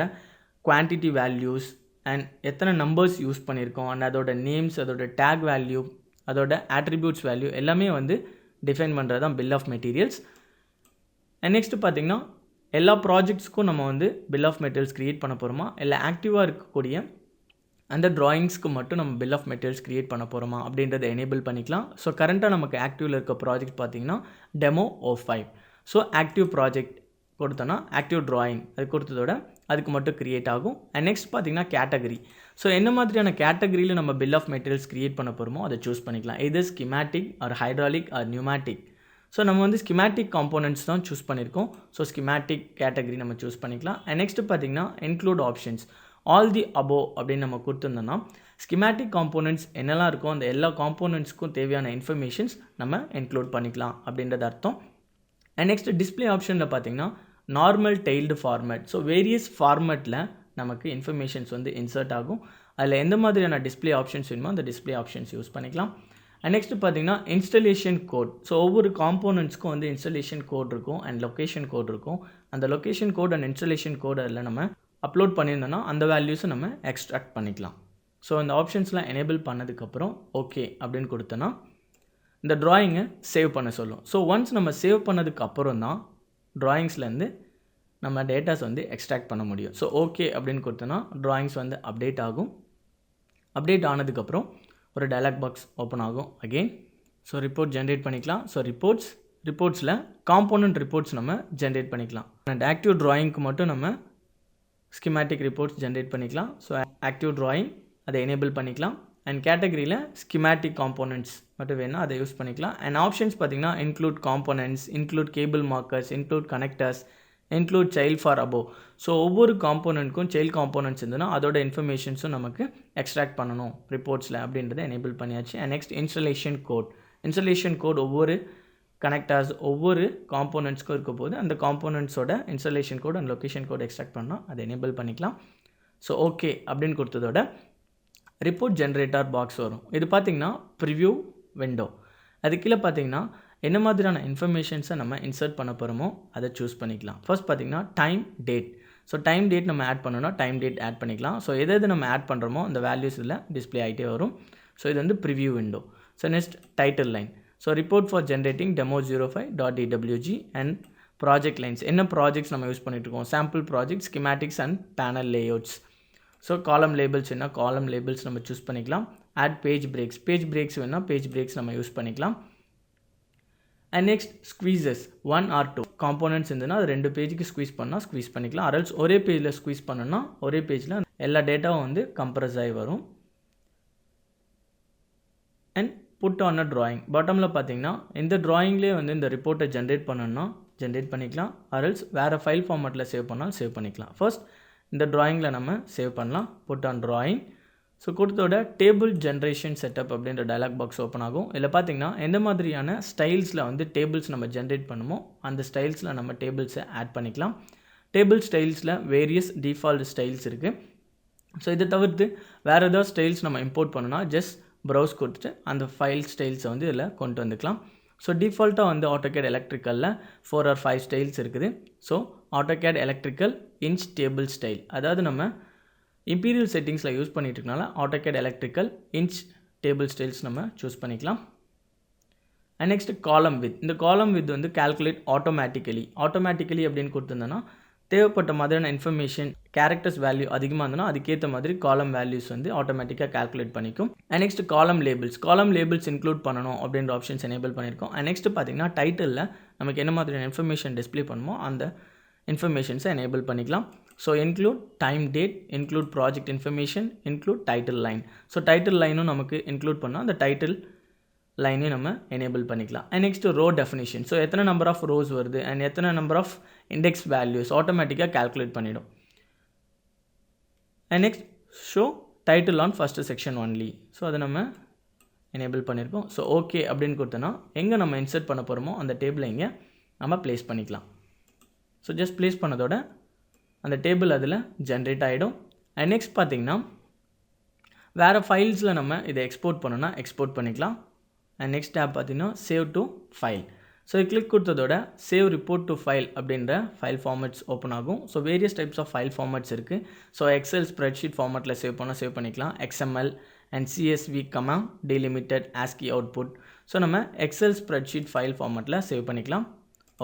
குவான்டிட்டி வேல்யூஸ் அண்ட் எத்தனை நம்பர்ஸ் யூஸ் பண்ணியிருக்கோம் அண்ட் அதோட நேம்ஸ், அதோட டேக் வேல்யூ, அதோட ஆட்ரிபியூட்ஸ் வேல்யூ எல்லாமே வந்து டிஃபைன் பண்ணுறது தான் bill of materials. And next பார்த்திங்கன்னா எல்லா ப்ராஜெக்ட்ஸ்க்கும் நம்ம வந்து பில் ஆஃப் மெட்டீரியல்ஸ் க்ரியேட் பண்ண போகிறோமா, இல்லை ஆக்டிவாக இருக்கக்கூடிய அந்த ட்ராயிங்ஸ்க்கு மட்டும் நம்ம பில் ஆஃப் மெட்டீரியல்ஸ் க்ரியேட் பண்ண போகிறோமா அப்படின்றத எனேபிள் பண்ணிக்கலாம். ஸோ கரண்ட்டாக நமக்கு ஆக்டிவில் இருக்க ப்ராஜெக்ட் பார்த்திங்கன்னா demo O5. So active project கொடுத்தோன்னா ஆக்டிவ் ட்ராயிங் அது கொடுத்ததோட அதுக்கு மட்டும் க்ரியேட் ஆகும். அண்ட் நெக்ஸ்ட் பார்த்திங்கன்னா கேட்டகரி. ஸோ என்ன மாதிரியான கேட்டகரியில் நம்ம பில் ஆஃப் மெட்டீரியல்ஸ் க்ரியேட் பண்ண போகிறோமோ அதை சூஸ் பண்ணிக்கலாம். இது schematic or hydraulic or pneumatic. So நம்ம வந்து ஸ்கிமேட்டிக் காம்போனன்ட்ஸ் தான் சூஸ் பண்ணியிருக்கோம். ஸோ ஸ்கிமேட்டிக் கேட்டகரி நம்ம சூஸ் பண்ணிக்கலாம். அண்ட் நெக்ஸ்ட்டு பார்த்திங்கன்னா include options. All the above அப்படின்னு நம்ம கொடுத்துருந்தோம்னா ஸ்கிமேட்டிக் காம்போனன்ட்ஸ் என்னெல்லாம் இருக்கோ அந்த எல்லா காம்போனன்ட்ஸ்க்கும் தேவையான இன்ஃபர்மேஷன்ஸ் நம்ம இன்க்ளூட் பண்ணிக்கலாம் அப்படின்றது அர்த்தம். அண்ட் நெக்ஸ்ட் டிஸ்பிளே ஆப்ஷனில் பார்த்திங்கன்னா normal tailed format. So various ஃபார்மேட்டில் நமக்கு இன்ஃபர்மேஷன்ஸ் வந்து இன்சர்ட் ஆகும். அதில் எந்த மாதிரியான டிஸ்பிளே ஆப்ஷன்ஸ் வேணுமோ அந்த டிஸ்பிளே ஆப்ஷன்ஸ் யூஸ் பண்ணிக்கலாம். அண்ட் நெக்ஸ்ட்டு பார்த்திங்கன்னா இன்ஸ்டலேஷன் கோட். ஸோ ஒவ்வொரு காம்போனன்ட்ஸ்க்கும் வந்து இன்ஸ்டலேஷன் கோட் இருக்கும் அண்ட் லொக்கேஷன் கோட் இருக்கும். அந்த location code and installation code அதில் நம்ம அப்லோட் பண்ணியிருந்தோன்னா அந்த வேல்யூஸை நம்ம எக்ஸ்ட்ராக்ட் பண்ணிக்கலாம். ஸோ இந்த ஆப்ஷன்ஸ்லாம் எனேபிள் பண்ணதுக்கப்புறம் ஓகே அப்படின்னு கொடுத்தோன்னா இந்த ட்ராயிங்கை சேவ் பண்ண சொல்லும். ஸோ ஒன்ஸ் நம்ம சேவ் பண்ணதுக்கு அப்புறம் தான் ட்ராயிங்ஸ்லேருந்து நம்ம டேட்டாஸ் வந்து எக்ஸ்ட்ராக்ட் பண்ண முடியும். ஸோ ஓகே அப்படின்னு கொடுத்தோன்னா ட்ராயிங்ஸ் வந்து அப்டேட் ஆகும். அப்டேட் ஆனதுக்கப்புறம் ஒரு டயலாக் பாக்ஸ் ஓப்பன் ஆகும் அகெயின். ஸோ ரிப்போர்ட் ஜென்ரேட் பண்ணிக்கலாம். ஸோ ரிப்போர்ட்ஸில் காம்போனன்ட் ரிப்போர்ட்ஸ் நம்ம ஜென்ரேட் பண்ணிக்கலாம். அண்ட் ஆக்டிவ் ட்ராயிங்க்கு மட்டும் நம்ம ஸ்கிமேட்டிக் ரிப்போர்ட்ஸ் ஜென்ரேட் பண்ணிக்கலாம். ஸோ ஆக்டிவ் ட்ராயிங் அதை எனேபிள் பண்ணிக்கலாம். அண்ட் கேட்டகரியில் ஸ்கிமேட்டிக் காம்போனன்ட்ஸ் மட்டும் வேணால் அதை யூஸ் பண்ணிக்கலாம். அண்ட் ஆப்ஷன்ஸ் பார்த்திங்கன்னா include components, include cable markers, include connectors, include child for above. So ஒவ்வொரு காம்போனன்ட்க்கும் சைல்ட் காம்போனன்ட்ஸ் இருந்ததுன்னா அதோட இன்ஃபர்மேஷன்ஸும் நமக்கு எக்ஸ்ட்ராக்ட் பண்ணணும் ரிப்போர்ட்ஸில் அப்படின்றத எனேபிள் பண்ணியாச்சு. அண்ட் நெக்ஸ்ட் இன்ஸ்டலேஷன் கோட் ஒவ்வொரு கனெக்டர்ஸ் ஒவ்வொரு காம்போனன்ட்ஸ்க்கும் இருக்க போது அந்த காம்போனன்ட்ஸோட installation code and location code extract பண்ணால் அதை எனேபிள் பண்ணிக்கலாம். ஸோ ஓகே அப்படின்னு கொடுத்ததோட ரிப்போர்ட் ஜென்ரேட்டர் பாக்ஸ் வரும். இது பார்த்திங்கன்னா ப்ரிவ்யூ விண்டோ. அது கீழே பார்த்திங்கன்னா என்ன மாதிரியான இன்ஃபர்மேஷன்ஸை நம்ம இன்சர்ட் பண்ண போகிறோமோ அதை சூஸ் பண்ணிக்கலாம். ஃபர்ஸ்ட் பார்த்திங்கன்னா time date. So time date நம்ம ஆட் பண்ணோன்னா டைம் டேட் ஆட் பண்ணிக்கலாம். ஸோ எது நம்ம ஆட் பண்ணுறோமோ அந்த வேல்யூஸ் இதில் டிஸ்பிளே ஆகிட்டே வரும். ஸோ இது வந்து preview window. So next title line. So report for generating demo05.dwg and project lines. என்ன ப்ராஜெக்ட்ஸ் நம்ம யூஸ் பண்ணிட்டுருக்கோம், sample project, schematics and panel layouts. So காலம் லேபிள்ஸ் என்ன காலம் லேபிள்ஸ் நம்ம சூஸ் பண்ணிக்கலாம். ஆட் பேஜ் பிரேக்ஸ் வேணால் பேஜ் பிரேக்ஸ் நம்ம யூஸ் பண்ணிக்கலாம். அண்ட் நெக்ஸ்ட் ஸ்குவீசஸ் 1 or 2 காம்போனன்ட்ஸ் இருந்ததுன்னா அது 2 பேஜுக்கு ஸ்குவீஸ் பண்ணால் ஸ்குவீஸ் பண்ணிக்கலாம். அரல்ஸ் ஒரே பேஜில் ஸ்குவீஸ் பண்ணோன்னா ஒரே பேஜில் எல்லா டேட்டாவும் வந்து கம்ப்ரஸ் ஆகி வரும். And put on a drawing. பாட்டமில் பார்த்தீங்கன்னா இந்த ட்ராயிங்லேயே வந்து இந்த ரிப்போர்ட்டை ஜென்ரேட் பண்ணணும்னா ஜென்ரேட் பண்ணிக்கலாம். அரல்ஸ் வேறு ஃபைல் ஃபார்மேட்டில் சேவ் பண்ணாலும் சேவ் பண்ணிக்கலாம். ஃபர்ஸ்ட் இந்த ட்ராயிங்கில் நம்ம சேவ் பண்ணலாம். Put on drawing. ஸோ கொடுத்தோட டேபிள் ஜென்ரேஷன் செட்டப் அப்படின்ற டயலாக் பாக்ஸ் ஓப்பன் ஆகும். இதில் பார்த்தீங்கன்னா எந்த மாதிரியான ஸ்டைல்ஸில் வந்து டேபிள்ஸ் நம்ம ஜென்ரேட் பண்ணுமோ அந்த ஸ்டைல்ஸில் நம்ம டேபிள்ஸை ஆட் பண்ணிக்கலாம். டேபிள் ஸ்டைல்ஸில் வேரியஸ் டிஃபால்ட் ஸ்டைல்ஸ் இருக்குது. ஸோ இதை தவிர்த்து வேறு ஏதாவது ஸ்டைல்ஸ் நம்ம இம்போர்ட் பண்ணணும்னா ஜஸ்ட் ப்ரௌஸ் கொடுத்துட்டு அந்த ஃபைல் ஸ்டைல்ஸை வந்து இதில் கொண்டு வந்துக்கலாம். ஸோ டிஃபால்ட்டாக வந்து AutoCAD எலக்ட்ரிக்கலில் 4 or 5 ஸ்டைல்ஸ் இருக்குது. So AutoCAD electrical inch table style, அதாவது நம்ம இம்பீரியல் செட்டிங்ஸில் யூஸ் பண்ணிட்டு இருக்கனால AutoCAD electrical inch table styles நம்ம சூஸ் பண்ணிக்கலாம். அண்ட் நெக்ஸ்ட் காலம் வித். இந்த காலம் வித் வந்து கால்குலேட் ஆட்டோமேட்டிக்கலி அப்படின்னு கொடுத்துருந்தோன்னா தேவைப்பட்ட மாதிரியான இன்ஃபர்மேஷன் கேரக்டர்ஸ் வேல்யூ அதிகமாக இருந்ததுன்னா அதுக்கேற்ற மாதிரி காலம் வேல்யூஸ் வந்து ஆட்டோமேட்டிக்காக கால்குலேட் பண்ணிக்கும். அண்ட் நெக்ஸ்ட் காலம் லேபிள்ஸ் இன்க்ளூட் பண்ணணும் அப்படின்ற ஆப்ஷன்ஸ் எனேபிள் பண்ணியிருக்கோம். அண்ட் நெக்ஸ்ட் பார்த்தீங்கன்னா டைட்டிலில் நமக்கு என்ன மாதிரியான இன்ஃபர்மேஷன் டிஸ்பிளே பண்ணுமோ அந்த இன்ஃபர்மேஷன்ஸை எனேபிள் பண்ணிக்கலாம். So include time date, include project information, include title line. So title லைனும் நமக்கு இன்க்ளூட் பண்ணால் அந்த டைட்டில் லைனையும் நம்ம எனேபிள் பண்ணிக்கலாம். And next row definition. So எத்தனை நம்பர் ஆஃப் ரோஸ் வருது அண்ட் எத்தனை நம்பர் ஆஃப் இண்டெக்ஸ் வேல்யூஸ் ஆட்டோமேட்டிக்காக கால்குலேட் பண்ணிடும். And next show title on first section only. So அதை நம்ம எனேபிள் பண்ணியிருக்கோம். ஸோ ஓகே அப்படின்னு கொடுத்தோன்னா எங்கே நம்ம இன்சர்ட் பண்ண போகிறோமோ அந்த டேபிளை இங்கே நம்ம ப்ளேஸ் பண்ணிக்கலாம். ஸோ ஜஸ்ட் ப்ளேஸ் பண்ணதோட அந்த டேபிள் அதில் ஜென்ரேட் ஆகிடும். அண்ட் நெக்ஸ்ட் பார்த்திங்கன்னா வேறு ஃபைல்ஸில் நம்ம இதை எக்ஸ்போர்ட் பண்ணோன்னா எக்ஸ்போர்ட் பண்ணிக்கலாம். அண்ட் நெக்ஸ்ட் டேப் பார்த்திங்கன்னா save to file. So click கொடுத்ததோட சேவ் ரிப்போர்ட் டு ஃபைல் அப்படின்ற ஃபைல் ஃபார்மேட்ஸ் ஓப்பன் ஆகும். So various types of file formats இருக்குது. ஸோ எக்ஸல் ஸ்ப்ரெட்ஷீட் ஃபார்மேட்டில் சேவ் பண்ணிக்கலாம். XML and CSV, delimited, ASCII output. So நம்ம excel spreadsheet file ஃபார்மேட்டில் save பண்ணிக்கலாம்.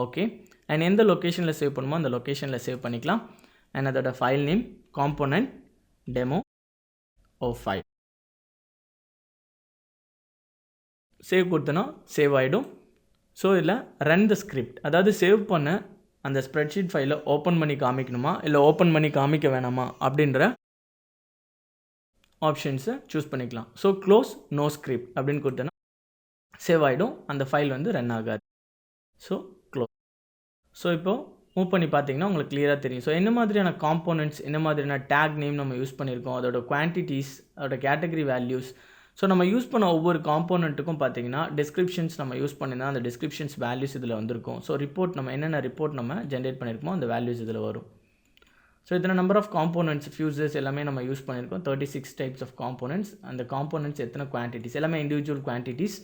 Okay. And எந்த லொக்கேஷனில் சேவ் பண்ணுமோ அந்த லொக்கேஷனில் சேவ் பண்ணிக்கலாம். அண்ட் அதோட file name component demo O5. Save கொடுத்தனா சேவ் ஆகிடும். ஸோ இதில் ரன் த ஸ்கிரிப்ட், அதாவது சேவ் பண்ண அந்த ஸ்ப்ரெட்ஷீட் ஃபைலை ஓப்பன் பண்ணி காமிக்கணுமா இல்லை ஓப்பன் பண்ணி காமிக்க வேணாமா அப்படின்ற ஆப்ஷன்ஸை சூஸ் பண்ணிக்கலாம். ஸோ க்ளோஸ் நோ ஸ்கிரிப்ட் அப்படின்னு கொடுத்தனா சேவ் ஆகிடும், அந்த ஃபைல் வந்து ரன் ஆகாது. So close. ஸோ இப்போது மூவ் பண்ணி பார்த்தீங்கன்னா உங்களுக்கு கிளியராக தெரியும். ஸோ என்ன மாதிரியான காம்போனன்ட்ஸ், என்ன மாதிரியான டேக் நேம் நம்ம யூஸ் பண்ணியிருக்கோம், அதோட குவான்டிட்டிஸ், அதோட கேட்டகரி வேல்யூஸ். ஸோ நம்ம யூஸ் பண்ண ஒவ்வொரு காம்போனண்ட்டுக்கும் பார்த்தீங்கன்னா டிஸ்கிரிப்ஷன்ஸ் நம்ம யூஸ் பண்ணியிருந்தால் அந்த டிஸ்கிரிப்ஷன்ஸ் வேல்யூஸ் இதில் வந்திருக்கும். ஸோ ரிப்போர்ட் நம்ம என்னென்ன ரிப்போர்ட் நம்ம ஜென்ரேட் பண்ணியிருக்கோமோ அந்த வேல்யூஸ் இதில் வரும். ஸோ இத்தனை நம்பர் ஆஃப் காம்போனன்ட்ஸ், ஃபியூசஸ் எல்லாமே நம்ம யூஸ் பண்ணியிருக்கோம். 36 டைப்ஸ் ஆஃப் காம்போனன்ட்ஸ். அந்த காம்போனன்ட்ஸ் எத்தனை குவான்டிட்டிஸ் எல்லாமே individual quantities.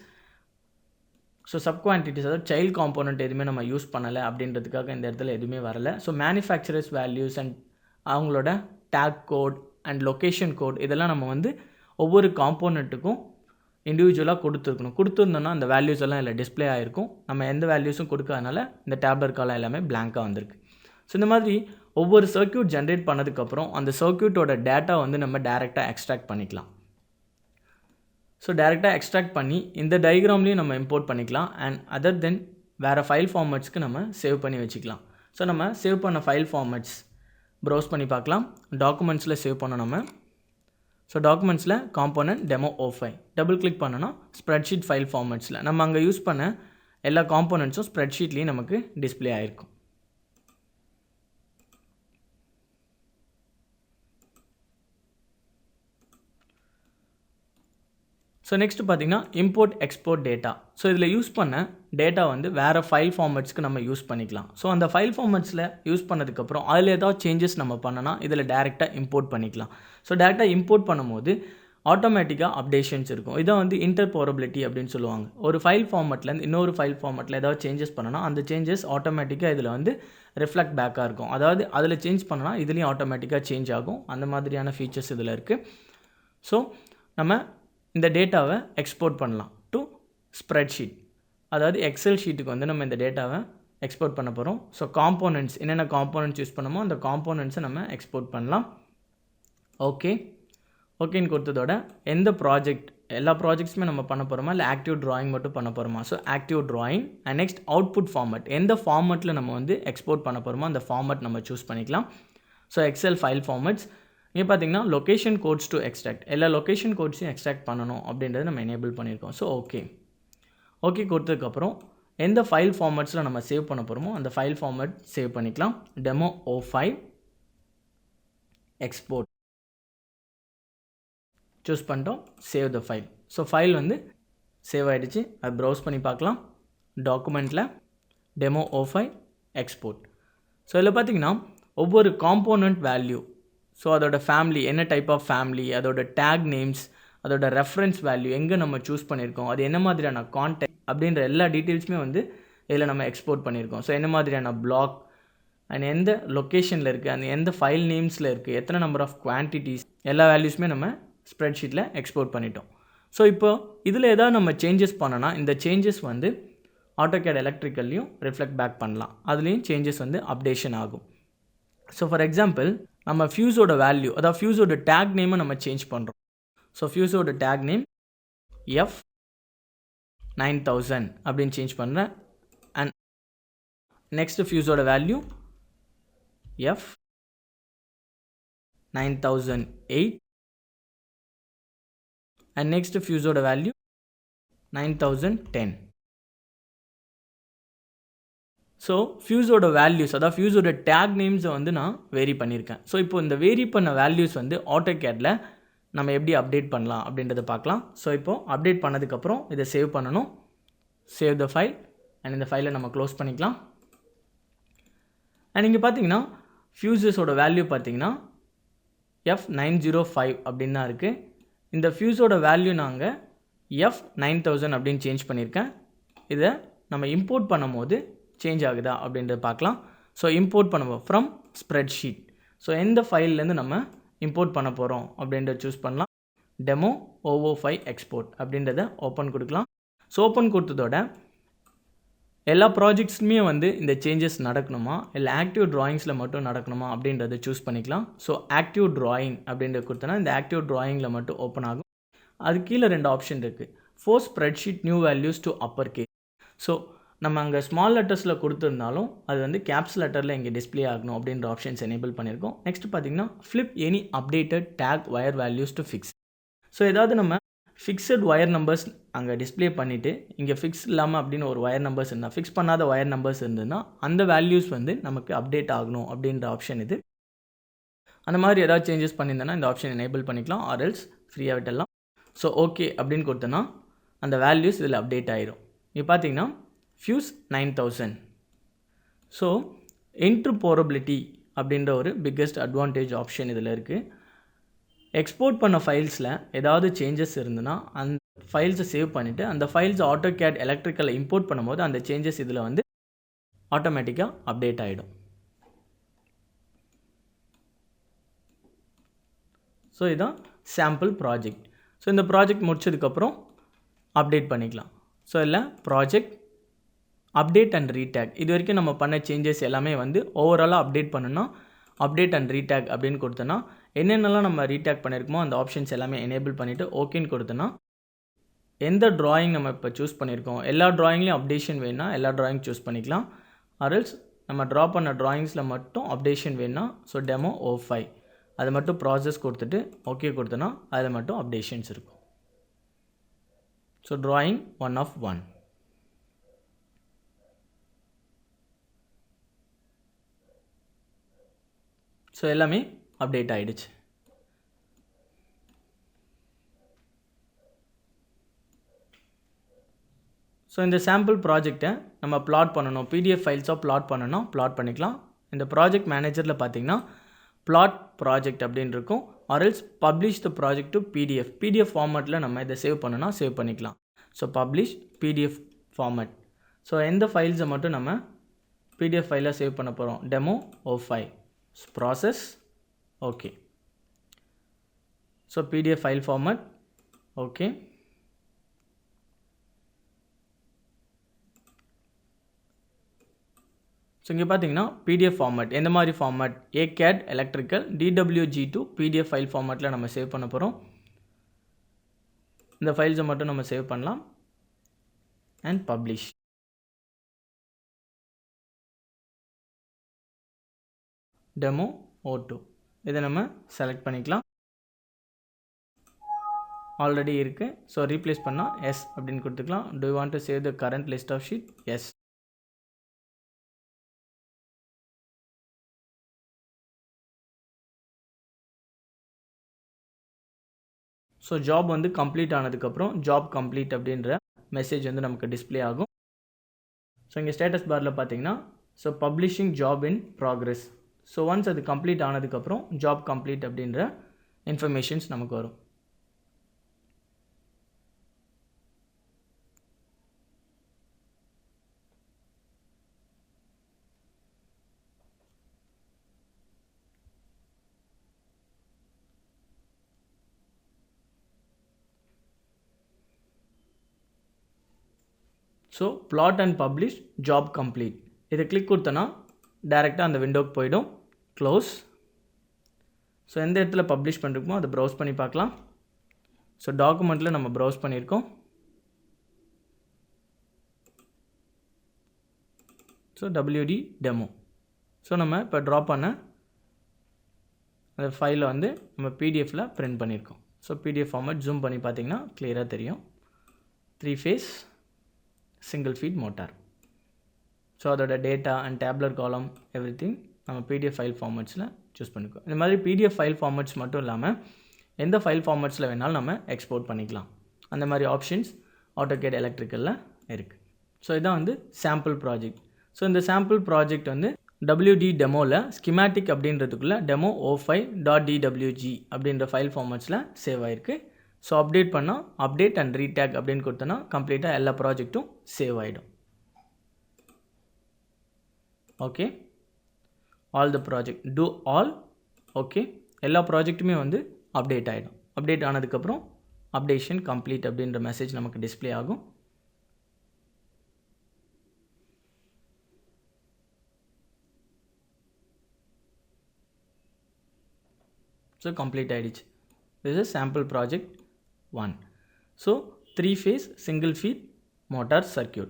So sub quantities, அதாவது சைல்ட் காம்போனன்ட் எதுவுமே நம்ம யூஸ் பண்ணலை அப்படின்றதுக்காக இந்த இடத்துல எதுவுமே வரலை. ஸோ மேனுஃபேக்சரர்ஸ் வேல்யூஸ் அண்ட் அவங்களோட tag code and location code இதெல்லாம் நம்ம வந்து ஒவ்வொரு காம்போனண்ட்டுக்கும் இண்டிவிஜுவலாக கொடுத்துருந்தோன்னா அந்த வேல்யூஸ் எல்லாம் இல்லை டிஸ்பிளே ஆகிருக்கும். நம்ம எந்த வேல்யூஸும் கொடுக்காதனால இந்த டேப்லர் காலம் எல்லாமே பிளாங்காக வந்திருக்கு. ஸோ இந்த மாதிரி ஒவ்வொரு சர்க்யூட் ஜென்ரேட் பண்ணதுக்கப்புறம் அந்த சர்க்யூட்டோட டேட்டா வந்து நம்ம டேரெக்டாக எக்ஸ்ட்ராக்ட் பண்ணிக்கலாம். ஸோ டேரெக்டாக எக்ஸ்ட்ராக்ட் பண்ணி இந்த டயக்ராம்லேயும் நம்ம இம்போர்ட் பண்ணிக்கலாம். அண்ட் அதர் தென் வேறு ஃபைல் ஃபார்மேட்ஸ்க்கு நம்ம சேவ் பண்ணி வச்சுக்கலாம். ஸோ நம்ம சேவ் பண்ண ஃபைல் ஃபார்மேட்ஸ் ப்ரௌஸ் பண்ணி பார்க்கலாம். டாக்குமெண்ட்ஸில் சேவ் பண்ணோம் நம்ம. ஸோ டாக்குமெண்ட்ஸில் component demo O5 double click பண்ணோன்னா ஸ்ப்ரெட்ஷீட் ஃபைல் ஃபார்மேட்ஸில் நம்ம அங்கே யூஸ் பண்ண எல்லா காம்போனன்ட்ஸும் ஸ்ப்ரெட்ஷீட்லேயும் நமக்கு டிஸ்பிளே ஆகிருக்கும். ஸோ நெக்ஸ்ட் பார்த்திங்கன்னா இம்போர்ட் எக்ஸ்போர்ட் டேட்டா. ஸோ இதில் யூஸ் பண்ண டேட்டா வந்து வேறு ஃபைல் ஃபார்மேட்ஸ்க்கு நம்ம யூஸ் பண்ணிக்கலாம். ஸோ அந்த ஃபைல் ஃபார்மேட்ஸில் யூஸ் பண்ணதுக்கப்புறம் அதில் ஏதாவது சேஞ்சஸ் நம்ம பண்ணனா இதில் டேரெக்டாக இம்போர்ட் பண்ணிக்கலாம். ஸோ டேரெக்டாக இம்போர்ட் பண்ணும்போது ஆட்டோமேட்டிக்காக அப்டேஷன்ஸ் இருக்கும். இதான் வந்து இன்டர்போரபிலிட்டி அப்படின்னு சொல்லுவாங்க. ஒரு ஃபைல் ஃபார்மேட்லேருந்து இன்னொரு ஃபைல் ஃபார்மேட்டில் ஏதாவது சேஞ்சஸ் பண்ணனா அந்த சேஞ்சஸ் ஆட்டோமேட்டிக்காக இதில் வந்து ரிஃப்ளெக்ட் பேக்காக இருக்கும். அதாவது அதில் சேஞ்ச் பண்ணனா இதுலேயும் ஆட்டோமேட்டிக்காக சேஞ்ச் ஆகும். அந்த மாதிரியான ஃபீச்சர்ஸ் இதில் இருக்குது. ஸோ நம்ம இந்த டேட்டாவை எக்ஸ்போர்ட் பண்ணலாம் டு ஸ்ப்ரெட்ஷீட், அதாவது எக்ஸல் ஷீட்டுக்கு வந்து நம்ம இந்த டேட்டாவை எக்ஸ்போர்ட் பண்ண போகிறோம். ஸோ காம்போனன்ட்ஸ் என்னென்ன காம்போனன்ட்ஸ் யூஸ் பண்ணமோ அந்த காம்போனன்ட்ஸை நம்ம எக்ஸ்போர்ட் பண்ணலாம். ஓகேன்னு கொடுத்ததோட எந்த ப்ராஜெக்ட், எல்லா ப்ராஜெக்ட்ஸுமே நம்ம பண்ண போகிறோமா இல்லை ஆக்டிவ் ட்ராயிங் மட்டும் பண்ண போகிறோமா? So active drawing. And next output format, எந்த ஃபார்மேட்டில் நம்ம வந்து எக்ஸ்போர்ட் பண்ண போகிறோமோ அந்த ஃபார்மேட் நம்ம சூஸ் பண்ணிக்கலாம். So excel file formats. இங்கே பார்த்தீங்கன்னா லொக்கேஷன் கோட்ஸ் டு எக்ஸ்ட்ராக்ட், எல்லா லொக்கேஷன் கோட்ஸையும் எக்ஸ்ட்ராக்ட் பண்ணணும் அப்படின்றத நம்ம எனேபிள் பண்ணியிருக்கோம். ஸோ ஓகே கொடுத்ததுக்கப்புறம் எந்த ஃபைல் ஃபார்மேட்ஸில் நம்ம சேவ் பண்ண போகிறோமோ அந்த ஃபைல் ஃபார்மேட் சேவ் பண்ணிக்கலாம். Demo O5 export. சூஸ் பண்ணிட்டோம். Save the file. So file வந்து சேவ் ஆகிடுச்சு. அது ப்ரௌஸ் பண்ணி பார்க்கலாம். டாக்குமெண்ட்டில் டெமோ O5 எக்ஸ்போர்ட். ஸோ இதில் பார்த்தீங்கன்னா ஒவ்வொரு காம்போனண்ட் வேல்யூ, ஸோ அதோட ஃபேமிலி என்ன டைப் ஆஃப் ஃபேமிலி, அதோட டேக் நேம்ஸ், அதோட ரெஃபரன்ஸ் வேல்யூ எங்கே நம்ம சூஸ் பண்ணியிருக்கோம், அது என்ன மாதிரியான கான்டெக்ட் அப்படின்ற எல்லா டீட்டெயில்ஸுமே வந்து இதில் நம்ம எக்ஸ்போர்ட் பண்ணியிருக்கோம். ஸோ என்ன மாதிரியான பிளாக் அண்ட் எந்த லொக்கேஷனில் இருக்குது, அந்த எந்த ஃபைல் நேம்ஸில் இருக்குது, எத்தனை நம்பர் ஆஃப் குவான்டிட்டிஸ், எல்லா வேல்யூஸுமே நம்ம ஸ்ப்ரெட்ஷீட்டில் எக்ஸ்போர்ட் பண்ணிட்டோம். ஸோ இப்போ இதில் ஏதாவது நம்ம சேஞ்சஸ் பண்ணோன்னா இந்த சேஞ்சஸ் வந்து AutoCAD எலக்ட்ரிக்கல்லையும் ரிஃப்ளெக்ட் பேக் பண்ணலாம். அதுலேயும் சேஞ்சஸ் வந்து அப்டேஷன் ஆகும். ஸோ ஃபார் எக்ஸாம்பிள் நம்ம ஃபியூஸோட வேல்யூ, அதாவது ஃபியூஸோட டேக் நேமை நம்ம சேஞ்ச் பண்ணுறோம். ஸோ ஃபியூஸோட டேக் நேம் F9000 அப்படின்னு சேஞ்ச் பண்ணுறேன். அண்ட் நெக்ஸ்ட் ஃபியூஸோட வேல்யூ F9008 அண்ட் நெக்ஸ்ட் ஃபியூஸோட வேல்யூ 9010. ஸோ ஃபியூஸோட வேல்யூஸ், அதாவது ஃபியூஸோட டேக் நேம்ஸை வந்து நான் வேரி பண்ணியிருக்கேன். ஸோ இப்போ இந்த வேரி பண்ண வேல்யூஸ் வந்து AutoCADல நம்ம எப்படி அப்டேட் பண்ணலாம் அப்படின்றத பார்க்கலாம். ஸோ இப்போது அப்டேட் பண்ணதுக்கப்புறம் இதை சேவ் பண்ணணும். சேவ் த ஃபைல் அண்ட் இந்த ஃபைலை நம்ம க்ளோஸ் பண்ணிக்கலாம். அண்ட் இங்கே பார்த்தீங்கன்னா ஃபியூஸஸோட வேல்யூ பார்த்தீங்கன்னா F905 அப்படின்னு தான் இருக்குது. இந்த ஃபியூஸோட வேல்யூ நாங்கள் F9000 அப்படின்னு சேஞ்ச் பண்ணியிருக்கேன். இதை நம்ம இம்போர்ட் பண்ணும் போது சேஞ்ச் ஆகுதா அப்படின்றத பார்க்கலாம். ஸோ இம்போர்ட் பண்ணுவோம் ஃப்ரம் ஸ்ப்ரெட்ஷீட். ஸோ எந்த ஃபைல்லேருந்து நம்ம இம்போர்ட் பண்ண போகிறோம் அப்படின்றத சூஸ் பண்ணலாம். டெமோ O5 எக்ஸ்போர்ட் அப்படின்றத ஓப்பன் கொடுக்கலாம். ஸோ ஓப்பன் கொடுத்ததோட எல்லா ப்ராஜெக்ட்ஸுமே வந்து இந்த சேஞ்சஸ் நடக்கணுமா இல்லை ஆக்டிவ் ட்ராயிங்ஸில் மட்டும் நடக்கணுமா அப்படின்றத சூஸ் பண்ணிக்கலாம். ஸோ ஆக்டிவ் ட்ராயிங் அப்படின்றத கொடுத்தோன்னா இந்த ஆக்டிவ் ட்ராயிங்கில் மட்டும் ஓப்பன் ஆகும். அது கீழே 2 ஆப்ஷன் இருக்குது. Force spreadsheet new values to upper case. So நம்ம அங்கே ஸ்மால் லெட்டர்ஸில் கொடுத்துருந்தாலும் அது வந்து கேப்ஸ் லெட்டரில் இங்கே டிஸ்பிளே ஆகணும் அப்படின்ற ஆப்ஷன்ஸ் எனேபிள் பண்ணியிருக்கோம். நெக்ஸ்ட் பார்த்தீங்கன்னா flip any updated take wire values to fix. So ஏதாவது நம்ம ஃபிக்ஸட் ஒயர் நம்பர்ஸ் அங்கே டிஸ்பிளே பண்ணிவிட்டு இங்கே ஃபிக்ஸ் இல்லாமல் அப்படின்னு ஒரு ஒயர் நம்பர்ஸ் இருந்தால், ஃபிக்ஸ் பண்ணாத ஒயர் நம்பர்ஸ் இருந்ததுன்னா அந்த வேல்யூஸ் வந்து நமக்கு அப்டேட் ஆகணும் அப்படின்ற ஆப்ஷன் இது. அந்த மாதிரி ஏதாவது சேஞ்சஸ் பண்ணியிருந்தேன்னா இந்த ஆப்ஷன் எனேபிள் பண்ணிக்கலாம், ஆர்எல்ஸ் ஃப்ரீயாக விட்டுடலாம். ஸோ ஓகே அப்படின்னு கொடுத்தோன்னா அந்த வேல்யூஸ் இதில் அப்டேட் ஆயிரும். இப்போ பார்த்தீங்கன்னா ஃபியூஸ் 9000. ஸோ இன்டர்போரபிலிட்டி அப்படின்ற ஒரு பிக்கெஸ்ட் அட்வான்டேஜ் ஆப்ஷன் இதில் இருக்குது. எக்ஸ்போர்ட் பண்ண ஃபைல்ஸில் ஏதாவது சேஞ்சஸ் இருந்ததுன்னா அந்த ஃபைல்ஸை சேவ் பண்ணிவிட்டு அந்த ஃபைல்ஸை AutoCAD எலக்ட்ரிக்கலை இம்போர்ட் பண்ணும்போது அந்த சேஞ்சஸ் இதில் வந்து ஆட்டோமேட்டிக்காக அப்டேட் ஆகிடும். ஸோ இதுதான் சாம்பிள் ப்ராஜெக்ட். ஸோ இந்த ப்ராஜெக்ட் முடிச்சதுக்கப்புறம் அப்டேட் பண்ணிக்கலாம். ஸோ இல்லை ப்ராஜெக்ட் அப்டேட் அண்ட் ரீடேக். இது வரைக்கும் நம்ம பண்ண சேஞ்சஸ் எல்லாமே வந்து ஓவராலாக அப்டேட் பண்ணணும்னா அப்டேட் அண்ட் ரீடேக் அப்படின்னு கொடுத்தோன்னா என்னென்னலாம் நம்ம ரீடேக் பண்ணியிருக்கோமோ அந்த ஆப்ஷன்ஸ் எல்லாமே எனேபிள் பண்ணிவிட்டு ஓகேன்னு கொடுத்தோன்னா எந்த ட்ராயிங் நம்ம இப்போ சூஸ் பண்ணியிருக்கோம் எல்லா ட்ராயிங்லேயும் அப்டேஷன் வேணும்னா எல்லா ட்ராயிங் சூஸ் பண்ணிக்கலாம். ஆர்எல்ஸ் நம்ம ட்ரா பண்ண ட்ராயிங்ஸில் மட்டும் அப்டேஷன் வேணும்னா ஸோ டெமோ O5 அதை மட்டும் ப்ராசஸ் கொடுத்துட்டு ஓகே கொடுத்தோன்னா அதில் மட்டும் அப்டேஷன்ஸ் இருக்கும். So drawing 1 of 1. ஸோ எல்லாமே அப்டேட் ஆகிடுச்சு. ஸோ இந்த சாம்பிள் ப்ராஜெக்டை நம்ம பிளாட் பண்ணணும், PDF ஃபைல்ஸாக பிளாட் பண்ணணும், பிளாட் பண்ணிக்கலாம். இந்த ப்ராஜெக்ட் மேனேஜரில் பார்த்தீங்கன்னா பிளாட் ப்ராஜெக்ட் அப்படின்னு இருக்கும். Or else publish the project to PDF ஃபார்மேட்டில் நம்ம இதை சேவ் பண்ணணும்னா சேவ் பண்ணிக்கலாம். So publish PDF format. So எந்த ஃபைல்ஸை மட்டும் நம்ம PDF ஃபைலாக சேவ் பண்ண போகிறோம், demo O5 process okay. So PDF file format okay. So இங்கே பார்த்தீங்கன்னா PDF ஃபார்மேட் எந்த மாதிரி format, ACAD electrical DWG to PDF file ஃபார்மேட்டில் நம்ம சேவ் பண்ண போகிறோம். இந்த ஃபைல்ஸை மட்டும் நம்ம சேவ் பண்ணலாம் அண்ட் பப்ளிஷ். டெமோ O2 இதை நம்ம செலக்ட் பண்ணிக்கலாம். ஆல்ரெடி இருக்குது. ஸோ ரீப்ளேஸ் பண்ணால் எஸ் அப்படின்னு கொடுத்துக்கலாம். Do you want to save the current list of sheet? Yes. So job வந்து கம்ப்ளீட் ஆனதுக்கப்புறம் ஜாப் கம்ப்ளீட் அப்படின்ற மெசேஜ் வந்து நமக்கு டிஸ்ப்ளே ஆகும். ஸோ இங்கே ஸ்டேட்டஸ் பாரில் பார்த்தீங்கன்னா so publishing job in progress. So once அது கம்ப்ளீட் ஆனதுக்கப்புறம் ஜாப் கம்ப்ளீட் அப்படின்ற இன்ஃபர்மேஷன்ஸ் நமக்கு வரும். So plot and publish job complete இதை கிளிக் கொடுத்தனா டைரெக்டாக அந்த விண்டோக்கு போய்டும். க்ளோஸ். ஸோ எந்த இடத்துல பப்ளிஷ் பண்ணிருக்கோமோ அதை ப்ரௌஸ் பண்ணி பார்க்கலாம். ஸோ டாக்குமெண்ட்டில் நம்ம ப்ரௌஸ் பண்ணியிருக்கோம். So WD demo. ஸோ நம்ம இப்போ ட்ரா பண்ண அந்த ஃபைலை வந்து நம்ம பிடிஎஃப்பில் பிரிண்ட் பண்ணியிருக்கோம். ஸோ பிடிஎஃப் ஃபார்மேட் ஜூம் பண்ணி பார்த்தீங்கன்னா கிளியராக தெரியும். 3 phase single feed motor. So அதோட டேட்டா அண்ட் டேப்லர் காலம் எவ்ரிதிங் நம்ம பிடிஎஃப் ஃபைல் ஃபார்மேட்ஸில் சூஸ் பண்ணிக்கோம். இந்த மாதிரி பிடிஎஃப் ஃபைல் ஃபார்மேட்ஸ் மட்டும் இல்லாமல் எந்த ஃபைல் ஃபார்மேட்ஸில் வேணாலும் நம்ம எக்ஸ்போர்ட் பண்ணிக்கலாம். அந்த மாதிரி ஆப்ஷன்ஸ் AutoCAD எலக்ட்ரிக்கலில் இருக்குது. ஸோ இதான் வந்து சாம்பிள் ப்ராஜெக்ட். ஸோ இந்த சாம்பிள் ப்ராஜெக்ட் வந்து WD டெமோவில் ஸ்கிமேட்டிக் அப்படின்றதுக்குள்ளே டெமோ o5.dwg அப்படின்ற ஃபைல் ஃபார்மேட்ஸில் சேவ் ஆகிருக்கு. ஸோ அப்டேட் பண்ணால் அப்டேட் அண்ட் ரீடேக் அப்படின்னு கொடுத்தோன்னா கம்ப்ளீட்டாக எல்லா ப்ராஜெக்ட்டும் சேவ் ஆகிடும். Okay, all the project do all. Okay, எல்லா ப்ராஜெக்ட்டுமே வந்து அப்டேட் ஆகிடும். அப்டேட் ஆனதுக்கப்புறம் அப்டேஷன் கம்ப்ளீட் அப்படின்ற மெசேஜ் நமக்கு டிஸ்ப்ளே ஆகும். ஸோ கம்ப்ளீட் ஆகிடுச்சு. This is sample project 1. So 3 phase single feed motor circuit.